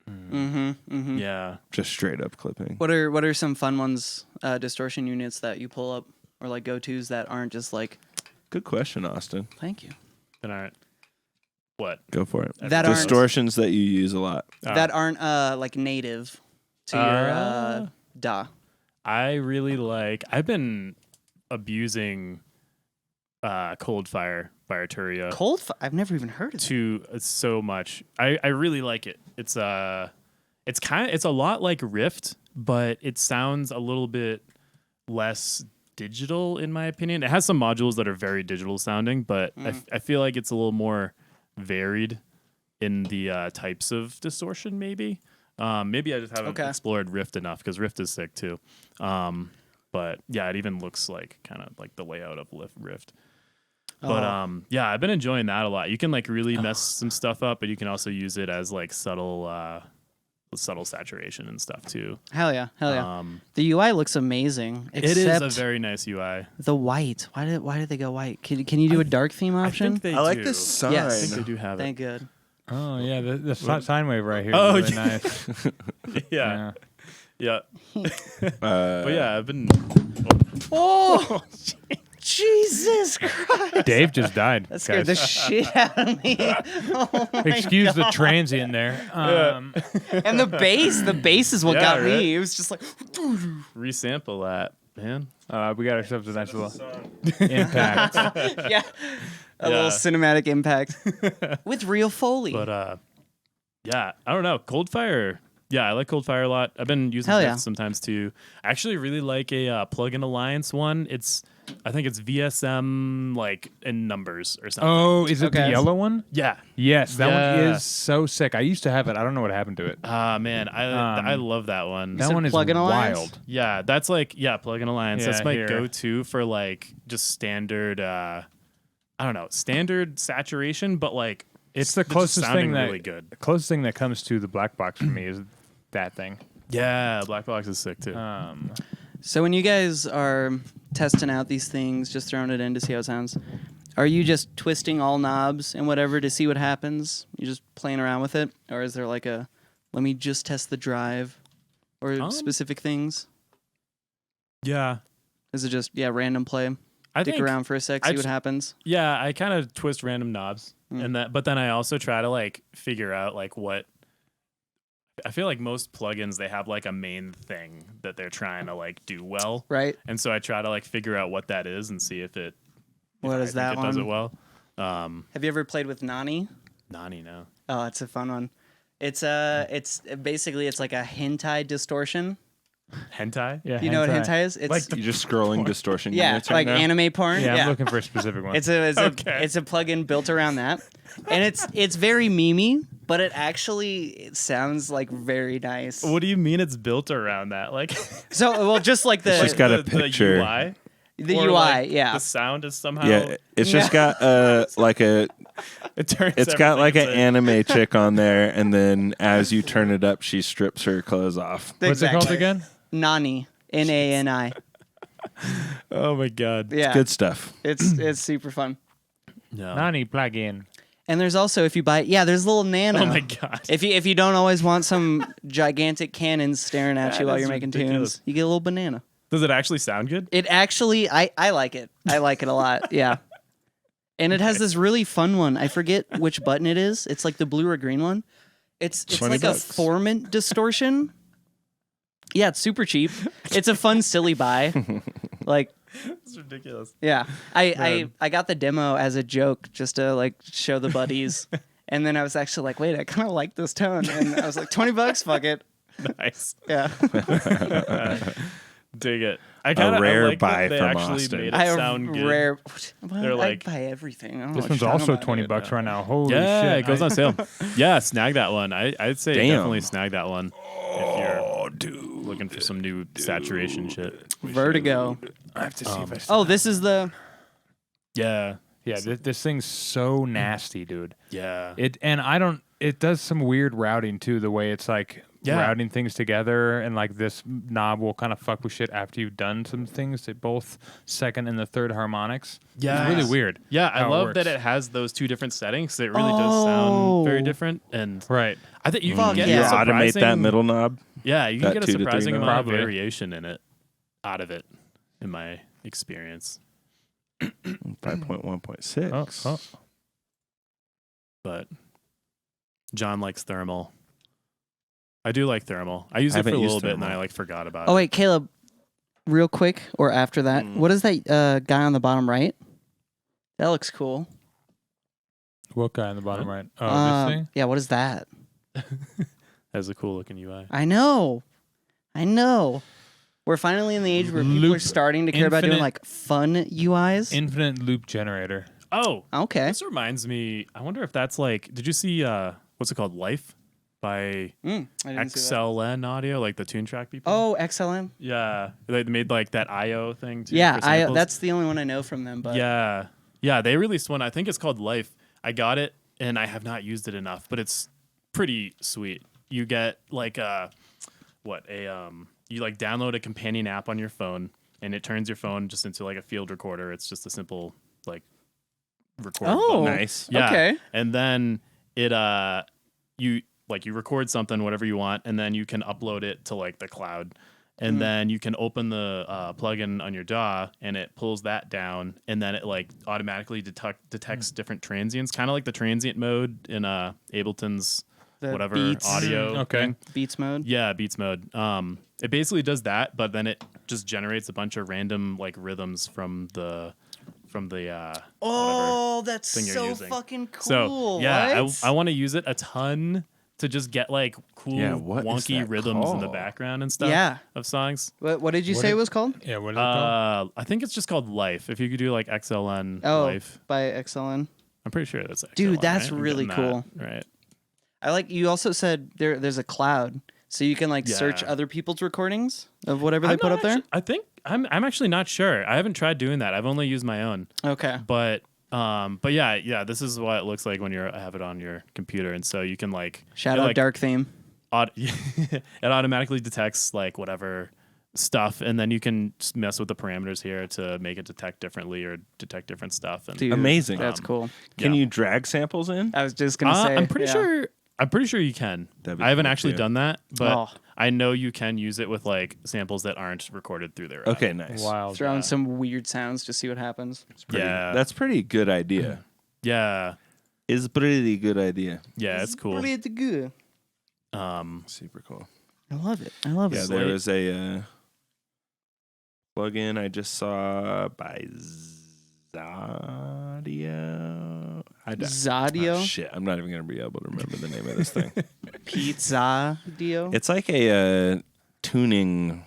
Mm-hmm. Mm-hmm. Yeah. just straight up clipping. What are some fun ones, distortion units that you pull up or like go-tos that aren't just like, Good question, Austin. thank you. That aren't. What? Go for it. That aren't Distortions that you use a lot. Oh. that aren't like native to your DAW? I really like. I've been abusing Cold Fire by Arturia I've never even heard of it. to so much. I really like it. It's a lot like Rift, but it sounds a little bit less digital in my opinion. It has some modules that are very digital sounding, but I feel like it's a little more varied in the types of distortion. Maybe I just haven't explored Rift enough because Rift is sick too. But yeah, it even looks like kind of like the layout of Rift. But yeah, I've been enjoying that a lot. You can like really mess some stuff up, but you can also use it as like subtle saturation and stuff too. Hell yeah. The UI looks amazing. It is a very nice UI. The white. Why did they go white? Can you do a dark theme option? I think I like this sign. Yes. I think they do have it. Thank good. Oh yeah, the sine wave right here. Oh, is really yeah. nice. Yeah. Yeah. But yeah, I've been. Oh, Jesus Christ! Dave just died. That scared guys. the shit out of me. Oh my Excuse the God. transient there. And the bass is what Yeah, got right? me. It was just like, Resample that, man. We got ourselves a nice little impact. yeah, a little cinematic impact with real Foley. But yeah, I don't know. Cold Fire. Yeah, I like Cold Fire a lot. I've been using Hell it yeah. sometimes too. I actually really like a Plugin Alliance one. I think it's VSM like in numbers or something. Oh, is it the Okay. yellow one? Yeah. Yes, that one Yeah. is so sick. I used to have it. I don't know what happened to it. Man, I love that one. That said one is Plugin Alliance? wild. Yeah, that's like Plugin Alliance. Yeah, That's my here. go-to for like just standard. I don't know, standard saturation, but like It's the just closest sounding thing that really good. the closest thing that comes to the black box for me is that thing. Yeah, Black Box is sick too. So when you guys are testing out these things, just throwing it in to see how it sounds, are you just twisting all knobs and whatever to see what happens? You just playing around with it, or is there like a let me just test the drive or specific things? Yeah, Is it just random play? I Dick think around for a sec, I see what just- happens. Yeah, I kind of twist random knobs, but then I also try to like figure out like what. I feel like most plugins they have like a main thing that they're trying to like do well, Right. and so I try to like figure out what that is and see if it. What is that it does it one? well. Have you ever played with Nani? Nani, no. Oh, it's a fun one. It's basically it's like a hentai distortion. Hentai. Yeah, You know what hentai is? It's Like You're just scrolling distortion. yeah, units right like now? anime porn. Yeah, I'm looking for a specific one. It's a plugin built around that, and it's very memey, but it sounds like very nice. What do you mean it's built around that? Like, So well, just like the She's got a picture. The UI. the Or, UI, like, yeah. The sound is somehow. Yeah, it's just got like a. It turns. It's got like an everything into- anime chick on there, and then as you turn it up, she strips her clothes off. What's it called Exactly. again? Nani, Nani. Oh my god. Yeah, Good stuff. it's super fun. No. Nani plugin. And there's also if you buy there's a little nano. Oh my god. If you don't always want some gigantic cannons staring at you while That you're is making ridiculous. tunes, you get a little banana. Does it actually sound good? It actually, I like it. I like it a lot. Yeah. And it has this really fun one. I forget which button it is. It's like the blue or green one. It's like $20. a formant distortion. Yeah, it's super cheap. It's a fun, silly buy. Like, It's ridiculous. yeah. I got the demo as a joke just to like show the buddies. And then I was actually like, wait, I kind of like this tone. And I was like, $20, fuck it. Nice. Yeah. Dig it. I rare like buy that they from actually Austin. made it I have sound good. rare. Well, They're I like- buy everything. I don't know This what one's you're talking also about. $20 right now. Holy Yeah, shit! it goes on sale. Yeah, snag that one. I'd say Damn. definitely snag that one if you're looking for some new saturation shit. Vertigo. I have to see if I. Oh, this is the. Yeah. Yeah, this thing's so nasty, dude. Yeah. It does some weird routing too. The way it's like Yeah. routing things together, and like this knob will kind of fuck with shit after you've done some things at both second and the third harmonics. Yeah. It's really weird. Yeah, I how it love works. that it has those two different settings. It really does sound very Oh. different, and Right. I think you Fuck can get You yeah. a automate that surprising- middle knob. Yeah, you can that get a 2 to 3 surprising knob. amount of Probably. variation in it, out of it, in my experience. 5.1.6. Oh. But John likes thermal. I do like thermal. I used I it for a haven't used little bit and then I thermal. like forgot about Oh it. wait, Caleb, real quick or after that, what is that guy on the bottom right? That looks cool. What guy on the bottom right? Oh, this thing? Yeah, what is that? Has a cool looking UI. I know. We're finally in the age where people are Loop starting to care about doing infinite- like fun UIs. Infinite loop generator. Oh, Okay. this reminds me. I wonder if that's like. Did you see what's it called? Life by I didn't see that. XLN Audio, like the Tune Track people. Oh, XLM. Yeah, they made like that IO thing too. Yeah, for samples. that's the only one I know from them. But yeah. They released one. I think it's called Life. I got it and I have not used it enough, but it's pretty sweet. You get like you like download a companion app on your phone and it turns your phone just into like a field recorder. It's just a simple like record. Oh, button. Nice. Yeah. Okay. And then it you record something, whatever you want, and then you can upload it to like the cloud. And then you can open the plugin on your DAW and it pulls that down and then it like automatically detects different transients, kind of like the transient mode in Ableton's The whatever Beats. audio. Okay. thing. Beats mode. Yeah, Beats mode. It basically does that, but then it just generates a bunch of random like rhythms from the Oh, that's thing you're so using. fucking cool. So yeah, What? I want to use it a ton to just get like cool Yeah, what is wonky that rhythms in the called? background and stuff. Yeah. Of songs. What did you What say it- it was called? Yeah, what is it called? I think it's just called Life. If you could do like XLN Oh, Life, by XLN. I'm pretty sure that's XLN, Dude, that's right? I'm really getting cool. that right. I like. You also said there's a cloud, so you can like search Yeah. other people's recordings of whatever they I'm put not up there. I think I'm actually not sure. I haven't tried doing that. I've only used my own. Okay. But yeah, this is what it looks like when you have it on your computer, and so you can like Shout it, out like, Dark Theme. it automatically detects like whatever stuff, and then you can just mess with the parameters here to make it detect differently or detect different stuff. And Dude, Amazing. That's cool. Can Yeah. you drag samples in? I was just gonna say. I'm pretty yeah. sure. I'm pretty sure you can. That'd be I haven't cool, actually too. done that, but Oh. I know you can use it with like samples that aren't recorded through their app. Okay, nice. Wild. Throw in Yeah. some weird sounds to see what happens. Yeah. That's pretty good idea. Yeah. Is pretty good idea. Yeah, it's cool. Pretty good. Super cool. I love it. I love Yeah, it. there was a plugin I just saw by Zadio. Zadio? Oh, shit, I'm not even gonna be able to remember the name of this thing. Pizza Dio. It's like a tuning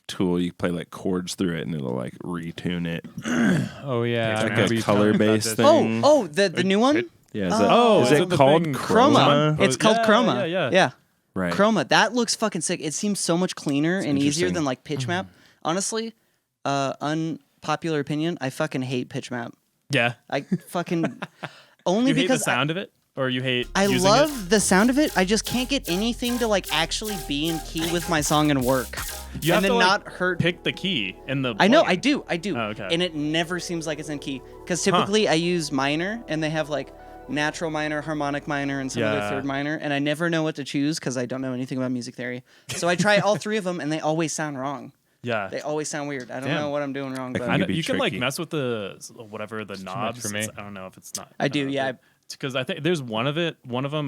tool. You play like chords through it, and it'll like retune it. Oh, yeah. It's I like remember a you telling me about color-based this. thing. Oh, the new one? Yeah, Oh, is is it it the called thing- Chroma. Chroma? It's called Yeah, Chroma. yeah. Right. Chroma. That looks fucking sick. It seems so much cleaner and easier interesting. than like pitch map. Honestly, unpopular opinion, I fucking hate pitch map. Yeah. I fucking only You hate because the sound of it, or you hate? I using love it? the sound of it. I just can't get anything to like actually be in key with my song and work. You have and then to, like, not hurt. Pick the key in the. I know, plugin. I do. Oh, okay. And it never seems like it's in key. Because typically I use minor and they have like natural minor, harmonic minor, and some other Yeah. third minor. And I never know what to choose because I don't know anything about music theory. So I try all three of them and they always sound wrong. Yeah. They always sound weird. I don't Damn. know what I'm doing wrong, but can I know, be you can like tricky. mess with the whatever the knobs. for me. I don't know if it's not. I do, yeah. Because I think there's one of them.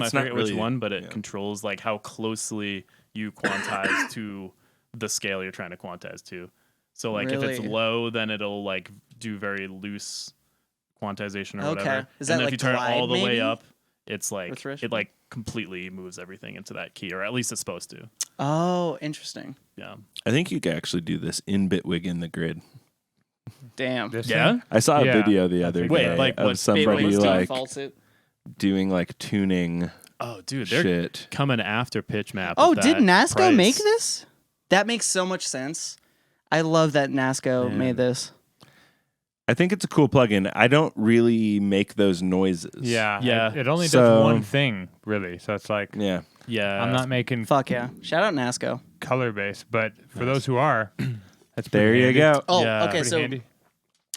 I It's not forget which really- one, but it yeah. controls like how closely you quantize to the scale you're trying to quantize to. So like if it's Really? low, then it'll like do very loose quantization or Okay. whatever. Is and that then like if you turn it all glide, the way maybe? up, it's like threshold? it like completely moves everything into that key, or at least it's supposed to. oh, interesting. Yeah. I think you can actually do this in Bitwig in the grid. Damn. This Yeah. thing? I saw a Yeah. video the other Wait, day like of what- somebody Let's like default it. doing like tuning Oh, dude, they're shit. coming after pitch map. Oh, with did that Nasco price. make this? That makes so much sense. I love that Nasco Man. made this. I think it's a cool plugin. I don't really make those noises. Yeah. Yeah. It only So- does one thing, really. So it's like, Yeah. Yeah. I'm not making Fuck yeah. Shout out Nasco. color based, but for those who are, that's There pretty you handy. go. Oh, Yeah. okay. Pretty So handy.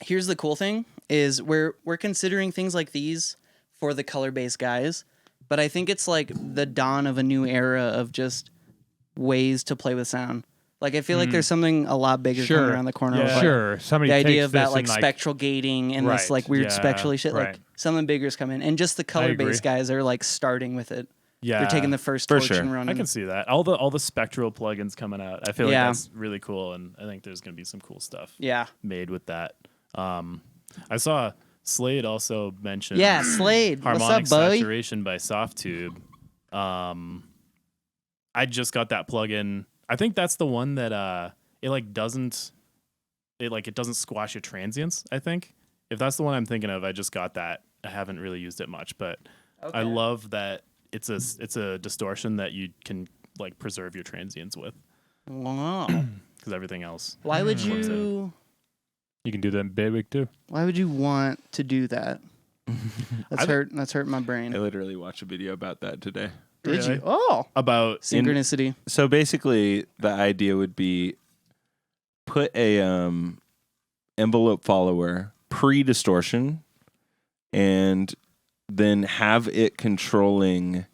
here's the cool thing is we're considering things like these for the color-based guys, but I think it's like the dawn of a new era of just ways to play with sound. Like I feel like there's something a lot bigger coming Sure. around the corner. Yeah. Of like, Sure. Somebody the idea takes of that this like and, spectral gating and this Right. like weird Yeah. spectrally shit. Right. Like something bigger's coming, and just the agree. color-based guys are like starting with it. Yeah, They're taking the first For torch sure. and running. I can see that. All the spectral plugins coming out. I feel like Yeah. that's really cool, and I think there's gonna be some cool stuff Yeah. made with that. I saw Slade also mention Yeah, Slade. What's harmonic up, buddy? saturation by Softtube. I just got that plugin. I think that's the one that it doesn't squash your transients. I think if that's the one I'm thinking of, I just got that. I haven't really used it much, but I love that it's a distortion that you can like preserve your transients with. Wow. Because everything else. Why would works you? You can do that in Bedwick too. Why would you want to do that? That's hurt my I brain. literally watched a video about that today. Did Really? you? Oh, About synchronicity. So basically, the idea would be put a envelope follower pre-distortion, and then have it controlling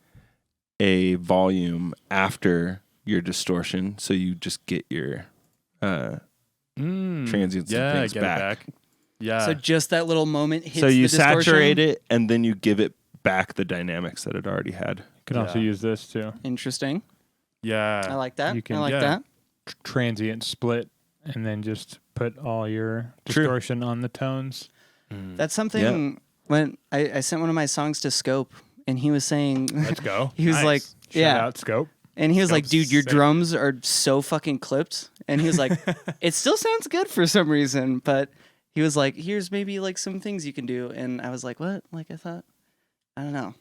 a volume after your distortion, so you just get your transients and things get back. it back. Yeah. So just that little moment hits So you the distortion? saturate it, and then you give it back the dynamics that it already had. You can also Yeah. use this too. Interesting. yeah. I like that. You can- I like yeah. that. Transient split, and then just put all your True. distortion on the tones. That's something when I sent one of my songs to Scope, and he was saying, Let's go. he was Nice. like, Shout yeah. out Scope. And he was like, Scope's dude, your sick. drums are so fucking clipped. And he was like, it still sounds good for some reason. But he was like, here's maybe like some things you can do. And I was like, what? Like, I thought, I don't know.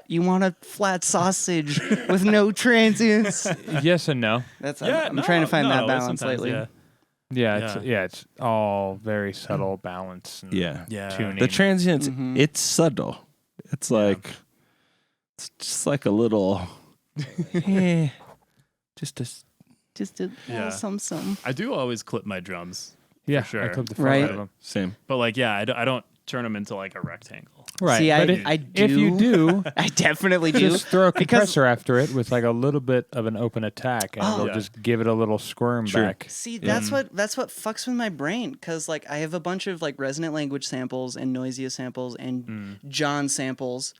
You want a flat sausage with no transients? Yes and no. That's Yeah, I'm trying to find that balance sometimes, lately. Yeah. It's all very subtle balance. And Yeah. Yeah. tuning. The transients, Mhm. it's subtle. It's like it's just like a little, just a. Just a Yeah. little some. I do always clip my drums, yeah, sure. I clip the front Right. of them. Same. but like, yeah, I don't turn them into like a rectangle. Right. See, but if you do, I definitely do. just throw a because- compressor after it with like a little bit of an open attack, and Oh. it'll Yeah. just give it a little squirm Sure. back. See, that's what fucks with my brain, because like I have a bunch of like resonant language samples and Noisia samples and John samples,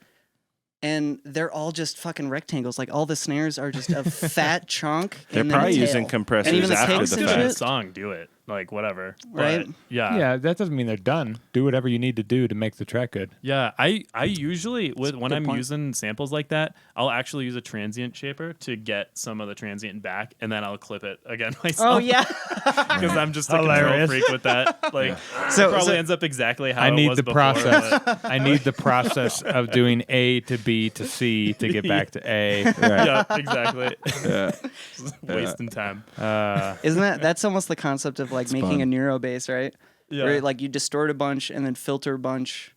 and they're all just fucking rectangles. Like all the snares are just a fat chunk. They're and then a probably tail. using compressors And even the after kicks the and fact. shit. The song, do it. Like whatever. Right? But, yeah. Yeah, that doesn't mean they're done. Do whatever you need to do to make the track good. Yeah, I usually when good I'm point. using samples like that, I'll actually use a transient shaper to get some of the transient back, and then I'll clip it again myself. Oh yeah. because I'm just a control Hilarious. freak with that. Like, So- it probably so- ends up exactly how I it need was the before, process. but- I need the process of doing A to B to C to get back to A. yeah, exactly. Yeah. Just wasting time. Isn't that's almost the concept of like making fun. a neuro bass, right? Yeah. Where like you distort a bunch and then filter a bunch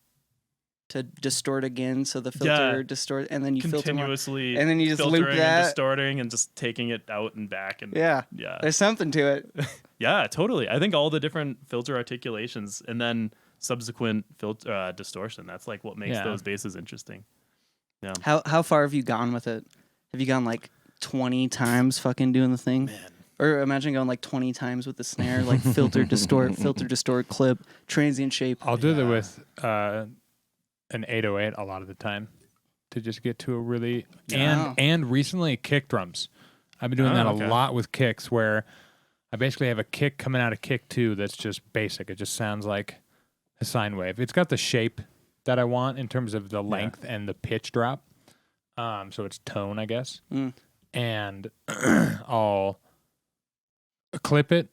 to distort again, so the filter Yeah. distort, and then you filter more. Continuously, and then you just loop filtering that. and distorting and just taking it out and back and Yeah. yeah. There's something to it. Yeah, totally. I think all the different filter articulations and then subsequent filter distortion. That's like what makes Yeah. those basses interesting. How far have you gone with it? Have you gone like 20 times fucking doing the thing? Man. Or imagine going like 20 times with the snare, like filter, distort, clip, transient shape. I'll do that with an 808 a lot of the time to just get to a really Yeah. and recently kick drums. I've been doing Oh, that okay. a lot with kicks, where I basically have a kick coming out of kick 2 that's just basic. It just sounds like a sine wave. It's got the shape that I want in terms of the length and the pitch drop. So it's tone, I guess. Mm. And I'll clip it,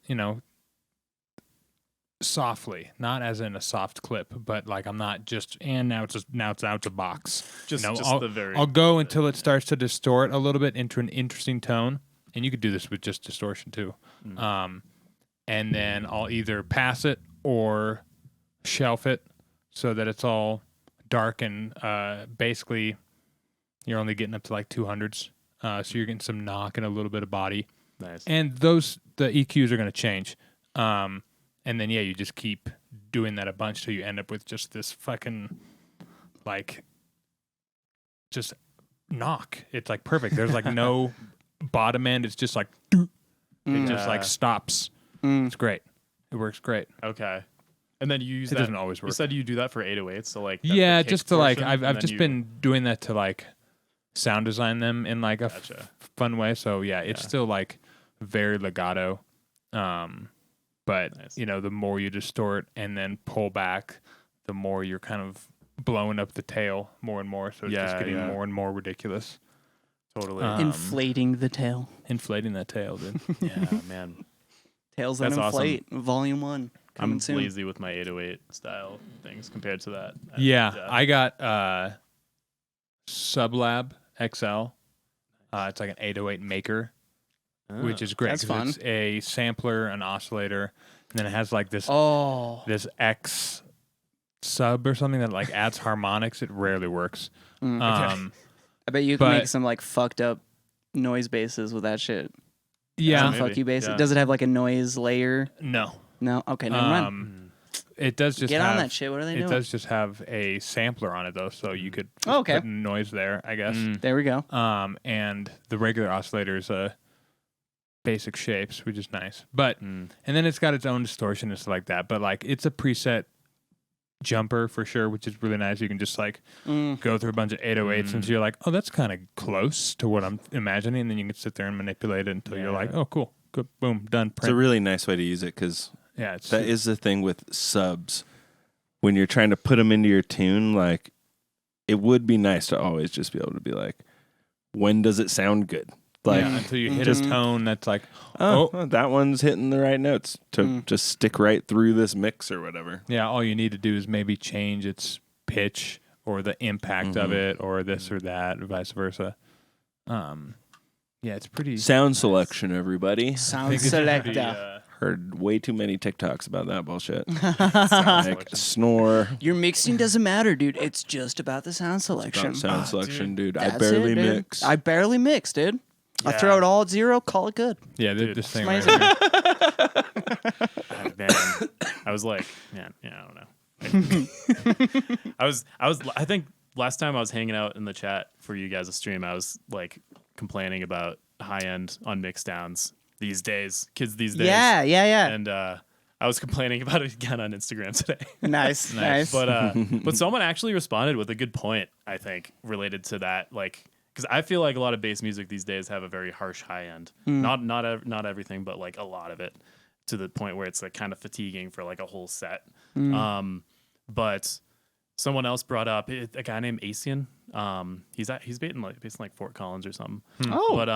softly, not as in a soft clip, but like I'm not just now it's out a box. Just I'll, the very I'll go until it starts to distort a little bit into an interesting tone, and you could do this with just distortion too. And then I'll either pass it or shelf it so that it's all dark and basically you're only getting up to like 200s, so you're getting some knock and a little bit of body. nice. And the EQs are going to change. And then, you just keep doing that a bunch till you end up with just this fucking, like, just knock. It's, like, perfect. There's, like, no bottom end. It's just, like, it just, like, stops. It's great. It works great. Okay. And then you use It that. doesn't always You work. said you do that for 808s, so like Yeah, the just kick to, like, portion, I've and then just you- been doing that to, like, sound design them in like a Gotcha. fun way. So yeah, it's still like very legato. But Nice. you know, the more you distort and then pull back, the more you're kind of blowing up the tail more and more. So it's just getting more and more ridiculous. Totally. Inflating the tail. Inflating that tail, dude. Yeah, man. Tails that That's inflate. Volume 1. Coming I'm soon. lazy with my 808 style things compared to that. I got Sublab XL. It's like an 808 maker, which is great. That's 'cause fun. It's a sampler, an oscillator, and then it has like this this X sub or something that like adds harmonics. It rarely works. I bet you can make some like fucked up noise bases with that shit. Yeah. Some fuck you bass. Yeah. Does it have like a noise layer? No. No. Okay, never mind. It does just Get have, on that shit. What are they It doing? does just have a sampler on it though, so you could just Oh, okay. put noise there, I guess. There we go. And the regular oscillator is basic shapes, which is nice. But and then it's got its own distortion and stuff like that. But like it's a preset jumper for sure, which is really nice. You can just like go through a bunch of 808s until you're like, oh, that's kind of close to what I'm imagining. And then you can sit there and manipulate it until you're like, oh, cool, good, boom, done. It's a really nice way to use it because that is the thing with subs. When you're trying to put them into your tune, like it would be nice to always just be able to be like, when does it sound good? Like until you hit a tone that's like, well, that one's hitting the right notes to just stick right through this mix or whatever. Yeah, all you need to do is maybe change its pitch or the impact of it or this or that, or vice versa. Yeah, it's pretty Sound selection, everybody. Sound selector. Heard way too many TikToks about that bullshit. Like, snore. Your mixing doesn't matter, dude. It's just about the sound selection. About sound selection, dude. I That's barely it, dude. mix. I barely mix, dude. I throw it all at 0, call it good. Yeah, this thing It's right amazing. here. Man, I was like, man, yeah, I don't know. I think last time I was hanging out in the chat for you guys' stream, I was like complaining about high end on mix downs these days, kids these days. Yeah. And I was complaining about it again on Instagram today. Nice. But someone actually responded with a good point, I think, related to that. Like, because I feel like a lot of bass music these days have a very harsh high end. Not everything, but like a lot of it, to the point where it's like kind of fatiguing for like a whole set. But someone else brought up a guy named Aeon. He's based in like Fort Collins or something. Oh. But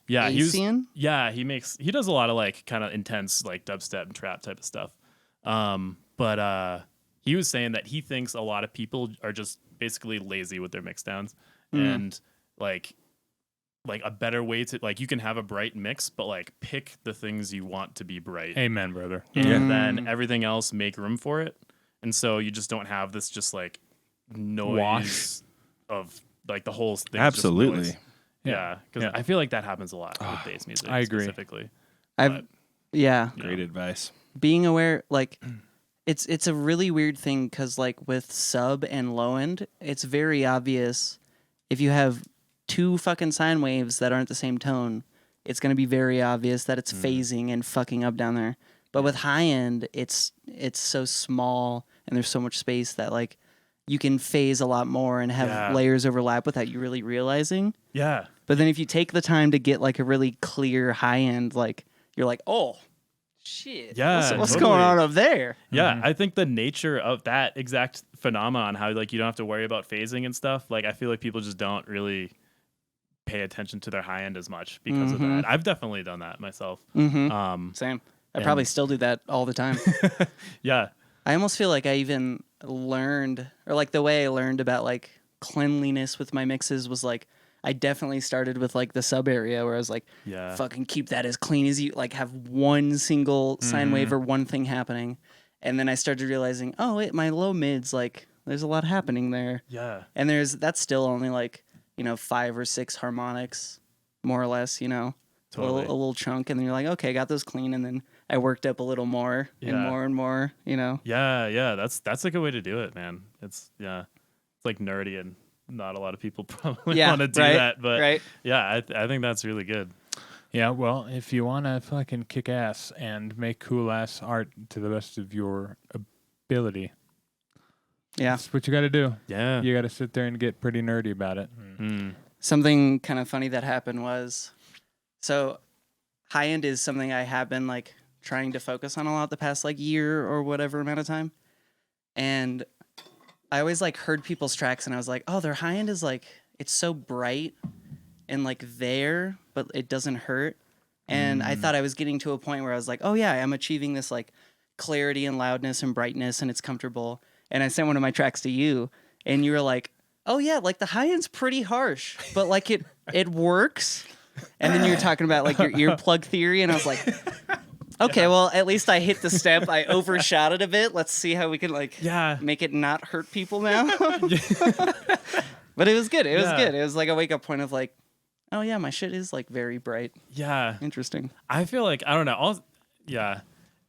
yeah, Aeon? he does a lot of like kind of intense like dubstep and trap type of stuff. But he was saying that he thinks a lot of people are just basically lazy with their mix downs, and like a better way to, like, you can have a bright mix, but like pick the things you want to be bright. Amen, brother. And then everything else, make room for it. And so you just don't have this just like noise Wash. of like the whole thing. Absolutely. Yeah, because I feel like that happens a lot with bass music. I agree. Specifically. Great advice. Being aware, like, it's a really weird thing because, like, with sub and low end, it's very obvious if you have two fucking sine waves that aren't the same tone, it's going to be very obvious that it's phasing and fucking up down there. But with high end, it's so small and there's so much space that, like, you can phase a lot more and have layers overlap without you really realizing. Yeah. But then if you take the time to get like a really clear high end, like, you're like, oh shit, Yeah, what's totally. going on up there? Yeah, I think the nature of that exact phenomenon, how like you don't have to worry about phasing and stuff, like I feel like people just don't really pay attention to their high end as much because of that. I've definitely done that myself. Same. I probably still do that all the time. Yeah. I almost feel like I even learned, or like the way I learned about like cleanliness with my mixes was like, I definitely started with like the sub area where I was like, fucking keep that as clean as you, like have one single sine wave or one thing happening. And then I started realizing, oh wait, my low mids, like there's a lot happening there. Yeah. And that's still only like, 5 or 6 harmonics, more or less, Totally. a little chunk. And then you're like, okay, got those clean. And then I worked up a little more and more, Yeah. That's a good way to do it, man. It's like nerdy and not a lot of people probably want to do that, but yeah, I think that's really good. Yeah, well, if you want to fucking kick ass and make cool ass art to the best of your ability, yeah, that's what you got to do. Yeah. You got to sit there and get pretty nerdy about it. something kind of funny that happened was, so high end is something I have been like trying to focus on a lot the past like year or whatever amount of time. And I always like heard people's tracks and I was like, oh, their high end is like, it's so bright and like there, but it doesn't hurt. And I thought I was getting to a point where I was like, oh yeah, I'm achieving this like clarity and loudness and brightness and it's comfortable. And I sent one of my tracks to you and you were like, oh yeah, like the high end's pretty harsh, but like it works. And then you were talking about like your earplug theory and I was like, okay, well at least I hit the step. I overshot it a bit. Let's see how we can like make it not hurt people now. But it was good. It was good. It was like a wake up point of like, oh yeah, my shit is like very bright. Yeah. Interesting. I feel like, I don't know.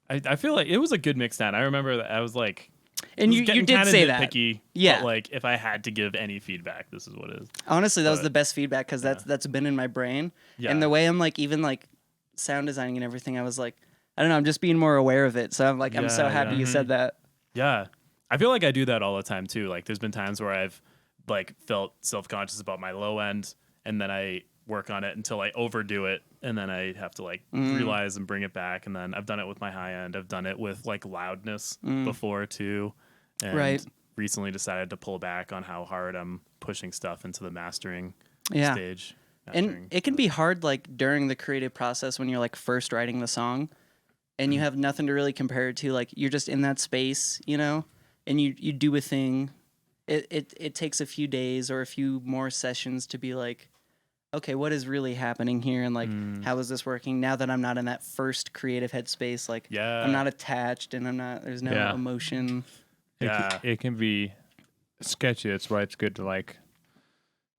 I feel like it was a good mix down. I remember that I was like, and you did say that. Nitpicky, yeah. But like if I had to give any feedback, this is what it is. Honestly, that was the best feedback because that's been in my brain. Yeah. And the way I'm like, even like sound designing and everything, I was like, I don't know, I'm just being more aware of it. So I'm like, I'm so happy you said that. Yeah. I feel like I do that all the time too. Like there's been times where I've like felt self-conscious about my low end and then I work on it until I overdo it and then I have to like realize and bring it back. And then I've done it with my high end. I've done it with like loudness before too. And recently decided to pull back on how hard I'm pushing stuff into the mastering stage. And it can be hard like during the creative process when you're like first writing the song and you have nothing to really compare it to. Like you're just in that space, you know, and you do a thing. It takes a few days or a few more sessions to be like, okay, what is really happening here? And like, how is this working now that I'm not in that first creative headspace? Like, I'm not attached and there's no emotion. It can be sketchy. That's why it's good to like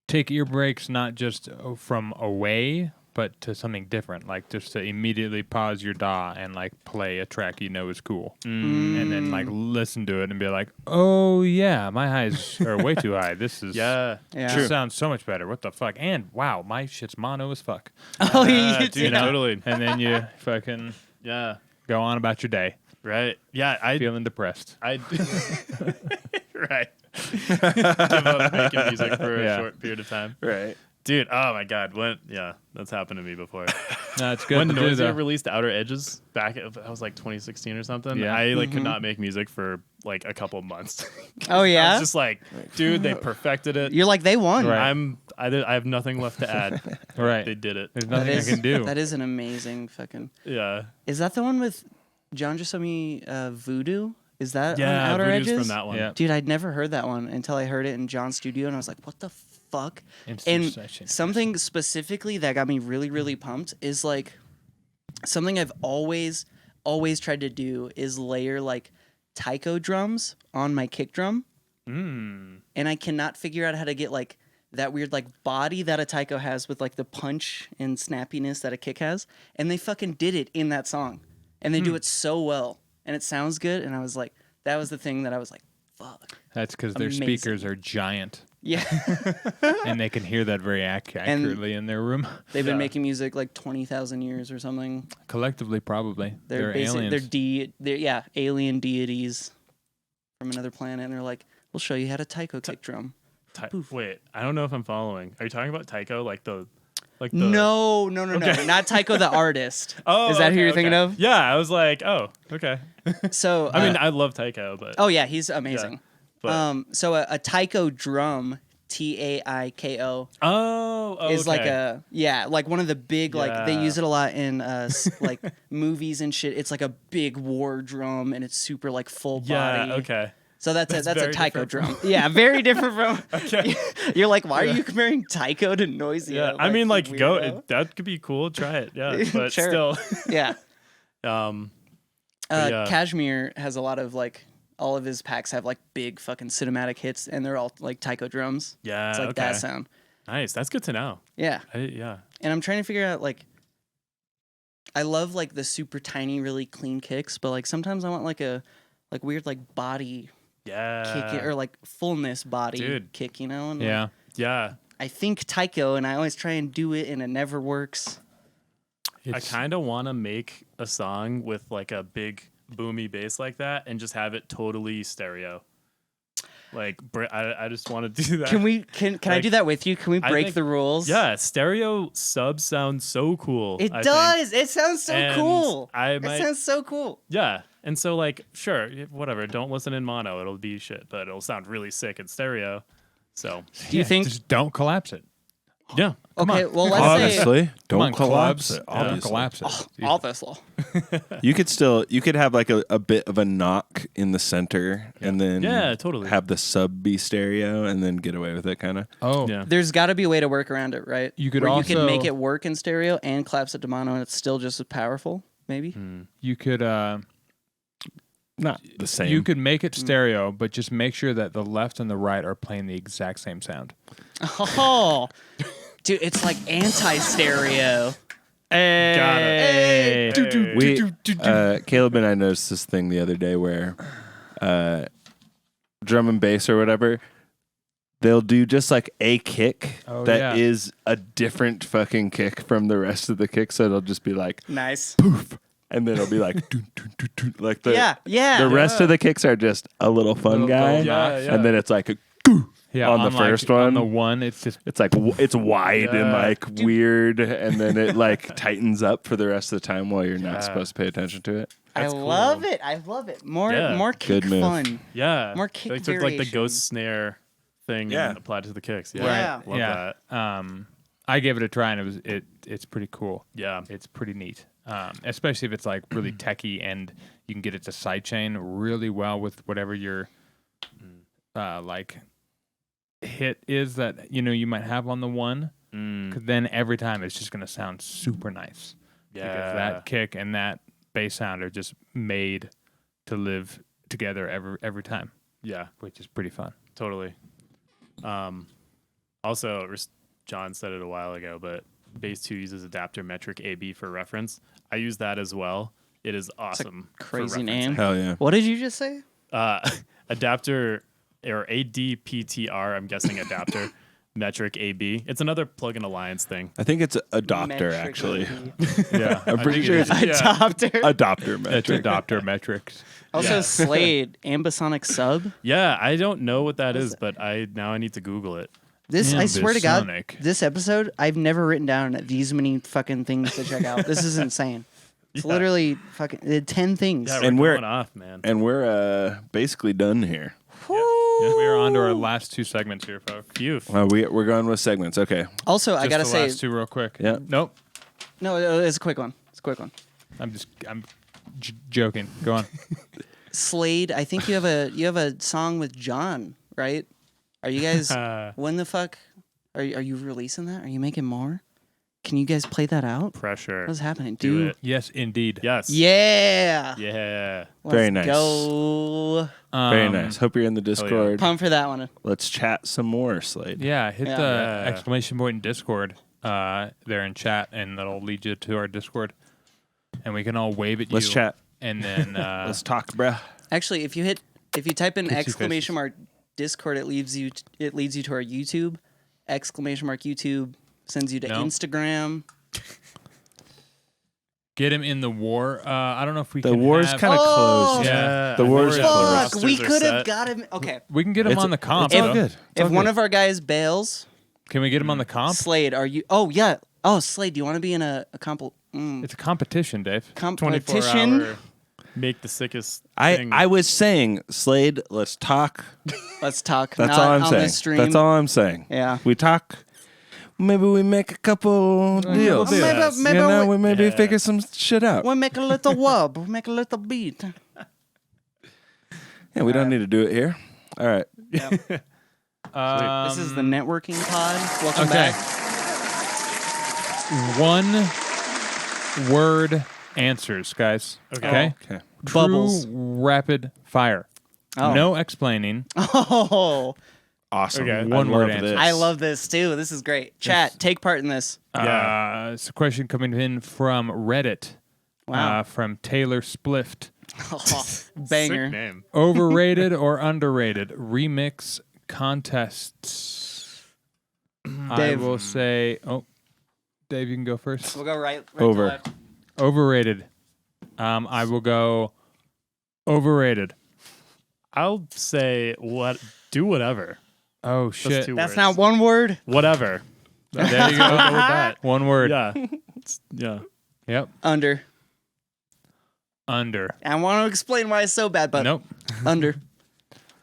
take ear breaks, not just from away, but to something different. Like just to immediately pause your DAW and like play a track you know is cool. And then like listen to it and be like, oh yeah, my highs are way too high. This is this sounds so much better. What the fuck? And wow, my shit's mono as fuck. Oh yeah, dude, totally. And then you fucking go on about your day. Right. Yeah, feeling depressed. Right. Give up making music for a short period of time. Right. Dude, oh my God. That's happened to me before. No, it's good. When Noisia released Outer Edges back, that was like 2016 or something. Yeah. I like could not make music for like a couple of months. Oh yeah. I was just like, dude, they perfected it. You're like, they won. Right. I have nothing left to add. Right. They did it. There's nothing I can do. That is an amazing fucking. Yeah. Is that the one with John just showed me Voodoo? Is that on Outer Voodoo's Edges? from that one. Yeah. Dude, I'd never heard that one until I heard it in John's studio, and I was like, what the fuck? And something specifically that got me really, really pumped is like something I've always tried to do is layer like taiko drums on my kick drum. And I cannot figure out how to get like that weird like body that a taiko has with like the punch and snappiness that a kick has. And they fucking did it in that song. And they do it so well. And it sounds good. And I was like, that was the thing that I was like, fuck. That's because their speakers are giant. Yeah. And they can hear that very accurately in their room. They've been making music like 20,000 years or something. Collectively, probably. They're aliens. They're alien deities from another planet. And they're like, we'll show you how to taiko kick drum. Wait, I don't know if I'm following. Are you talking about taiko? No. Not Taiko the artist. Oh, is that who you're thinking of? Yeah, I was like, oh, okay. So I mean, I love Taiko, but oh yeah, he's amazing. Yeah, so a Taiko drum, TAIKO. Oh, okay. Is like one of the big like they use it a lot in like movies and shit. It's like a big war drum and it's super like full body. Yeah, okay. So that's a taiko drum. Yeah, very different from. Okay. You're like, why are you comparing taiko to Noisia? Yeah, I mean, like, that could be cool. Try it. Yeah, but still. Yeah. Yeah. Kashmir has a lot of like, all of his packs have like big fucking cinematic hits, and they're all like taiko drums. Yeah, it's like that sound. Nice. That's good to know. Yeah. Yeah. And I'm trying to figure out like. I love like the super tiny, really clean kicks, but like sometimes I want like a like weird like body. Kick it, or like fullness body kick, you know? And yeah. I think taiko, and I always try and do it, and it never works. I kind of want to make a song with like a big boomy bass like that, and just have it totally stereo. Like, I just want to do that. Can I do that with you? Can we break think- the rules? Yeah, stereo sub sounds so cool. It I does. think. It sounds so And cool. It sounds so cool. Yeah. And so, like, sure, whatever. Don't listen in mono. It'll be shit, but it'll sound really sick in stereo. So, Do you think? Just don't collapse it? yeah. Okay, well, let's say Obviously, Come don't on, collapse clubs. it. Don't Obviously. collapse it. obviously. You could have like a bit of a knock in the center, and then Yeah, totally. have the sub be stereo, and then get away with it, kind of. Oh, Yeah. There's got to be a way to work around it, right? You could Where you also- can make it work in stereo and collapse it to mono, and it's still just as powerful. Maybe. you could. Not the same. You could make it stereo, but just make sure that the left and the right are playing the exact same sound. Oh, dude, it's like anti-stereo. Got it. Hey. We, Caleb and I noticed this thing the other day where drum and bass or whatever, they'll do just like a kick that is a different fucking kick from the rest of the kick. So it'll just be like Nice. poof, and then it'll be like dun, dun, dun, dun, like the Yeah. the rest of the kicks are just a little fun Little guy, Yeah, yeah. and then it's like a Yeah, on the like, first on one. the one, it's just It's like it's wide and Yeah. like weird, and then it like tightens up for the rest of the time while you're Yeah. not supposed to pay attention to it. I That's cool. love it. I love it. More kick Good move. fun. Yeah. More kick They took like the variation. ghost snare thing Yeah. and applied it to the kicks. Yeah. Right. Love that. I gave it a try, and it's pretty cool. Yeah. It's pretty neat, especially if it's like really techy and you can get it to sidechain really well with whatever your like hit is that you might have on the one. Because then every time it's just gonna sound super nice. Yeah. Because that kick and that bass sound are just made to live together every time, Yeah. which is pretty fun. Totally. Also, John said it a while ago, but Bass 2 uses adapter metric AB for reference. I use that as well. It is awesome. for Crazy referencing. name. Hell yeah! What did you just say? Adapter or ADPTR, I'm guessing adapter metric AB. It's another plugin alliance thing. I think it's a doctor Metric actually. AB. Yeah, I'm pretty sure it's Adopter. adopter it's metric. adopter metrics. Also, Yeah. Slade, ambisonic sub. Yeah, I don't know what that is, it? but I need to Google it. This, I swear to God, Ambisonic. this episode, I've never written down these many fucking things to check out. This is insane. It's Yeah. literally fucking 10 things. Yeah, And we're we're- going off, man. And we're basically done here. We're on to our last two segments here, folks. Phew. We're going with segments. Okay. Also, I Just gotta the say, last two real quick. Yeah. Nope. no, it's a quick one. It's a quick one. I'm joking. Go on. Slade, I think you have a song with John, right? Are you guys? When the fuck are you releasing that? Are you making more? Can you guys play that out? Pressure. What's happening, Do dude? it. Yes, indeed. Yes. Yeah. Yeah. Let's Very nice. Go. Very nice. Hope you're in the Discord. Pump for that one. Let's chat some more, Slade. Yeah, hit Yeah. the Yeah. exclamation point in Discord there in chat, and that'll lead you to our Discord, and we can all wave at you. Let's chat. And then Let's talk, bruh. Actually, if you type in Kissy exclamation mark Discord, it leads you to our YouTube. Exclamation mark YouTube sends you to No. Instagram. get him in the war. I don't know if we The can war's have- kind of Oh! closed. Yeah. The war's Yeah. closed. Fuck, we Rosters are could have set. got him. Okay, We can get him on the comp. It's all though. good. It's if all one good. of our guys bails, Can we get him on the comp? Slade, are you? Oh yeah. Oh Slade, do you want to be in a It's a competition, Dave. 24 competition? hour make the sickest I thing. was saying, Slade, let's talk. Let's talk. That's not all I'm on saying. The stream. That's all I'm saying. Yeah. We talk. Maybe we make a couple deals. deals. Maybe, maybe You know, we, we maybe Yeah. figure some shit out. we make a little wub. We make a little beat. Yeah, we don't need to do it here. All right. This is the networking pod. Welcome Okay. back. One word answers, guys. Okay. Okay. True Bubbles. rapid fire. Oh. No explaining. Oh, Awesome. Okay. One word love answer. this. I love this too. This is great. Chat, take part in this. It's a question coming in from Reddit. Wow. From Taylor Splift. Banger. Sick name. Overrated or underrated remix contests? I Dave. will say. Oh, Dave, you can go first. We'll go right Over. to left. Overrated. I will go overrated. I'll say what Do whatever. Oh That's shit! two That's words. not one word. Whatever. There you go. Go with that. One word. Yeah. Yeah. Yep. Under. Under. I want to explain why it's so bad, but Nope. under.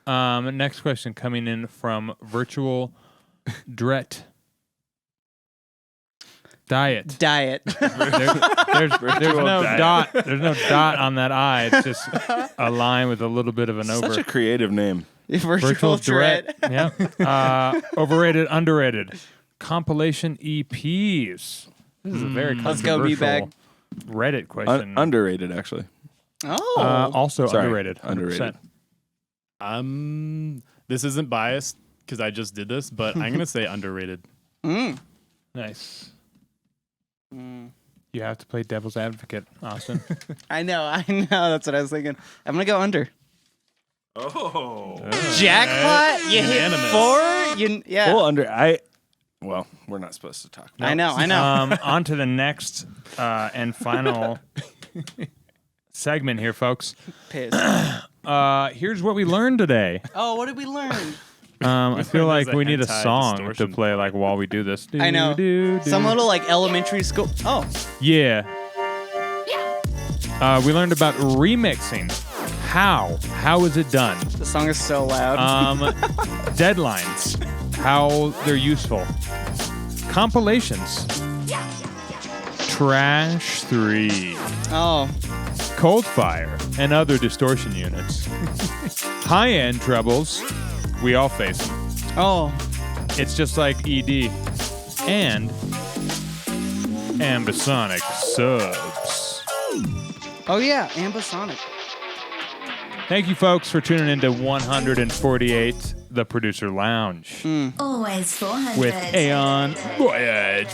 Next question coming in from Virtual Dret. Diet. Diet. There's no diet. dot. There's no dot on that I. It's just a line with a little bit of an over. Such a creative name. Virtual Duet. threat. Yep. Overrated, underrated. Compilation EPs. This is a very Let's go, controversial B-Bag. Reddit question. Underrated, actually. Oh. Also Sorry, underrated. 100%. underrated. This isn't biased because I just did this, but I'm gonna say underrated. Nice. You have to play devil's advocate, Austin. I know. That's what I was thinking. I'm going to go under. Oh. Jackpot? You hit Unanimous. 4? Yeah. Well, well, we're not supposed to talk. I know. On to the next and final segment here, folks. Pissed. Here's what we learned today. Oh, what did we learn? I feel like There's a we need a hentai song to distortion play like while we do this. I know. Some little like elementary school. Oh. Yeah. We learned about remixing. How is it done? The song is so loud. Deadlines. How they're useful. Compilations. Trash 3. Oh. Cold Fire and other distortion units. High-end trebles. We all face them. Oh. It's just like ED. And ambisonic subs. Oh, yeah. Ambisonic. Thank you, folks, for tuning into 148, The Producer Lounge. Always 400. With Aeon. Voyage.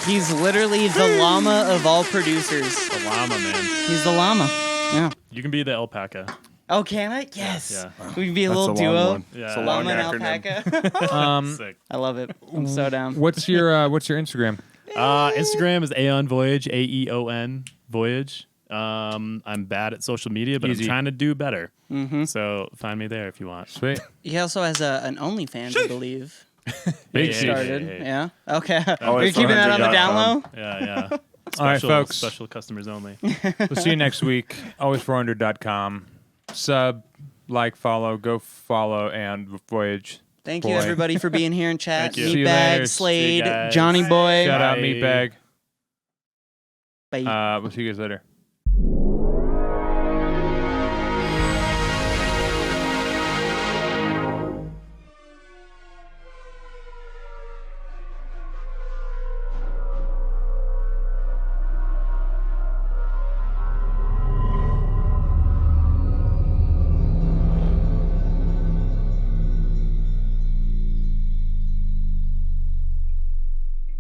He's literally the llama of all producers. The llama, man. He's the llama. Yeah. You can be the alpaca. Oh, can I? Yes. Yeah. We can be a That's little a long duo. one. Yeah. It's a long Llama and acronym. alpaca. Sick. I love it. I'm so down. What's your Instagram? Instagram is Aeon Voyage, Aeon Voyage. I'm bad at social media, but Easy. I'm trying to do better. So find me there if you want. Sweet. He also has an OnlyFans, I believe. Big Hey, Started. hey. Yeah. Okay. Are you Always keeping that on the down low? Yeah. All right, Special- folks. Special customers only. We'll see you next week. Always400.com. Sub, like, follow, go follow, and Voyage. Thank Boy. you, everybody, for being here in chat. Thank you. See you later. Meatbag, See Slade, you guys. Johnny Boy. Shout out Bye. Meatbag. Bye. We'll see you guys later.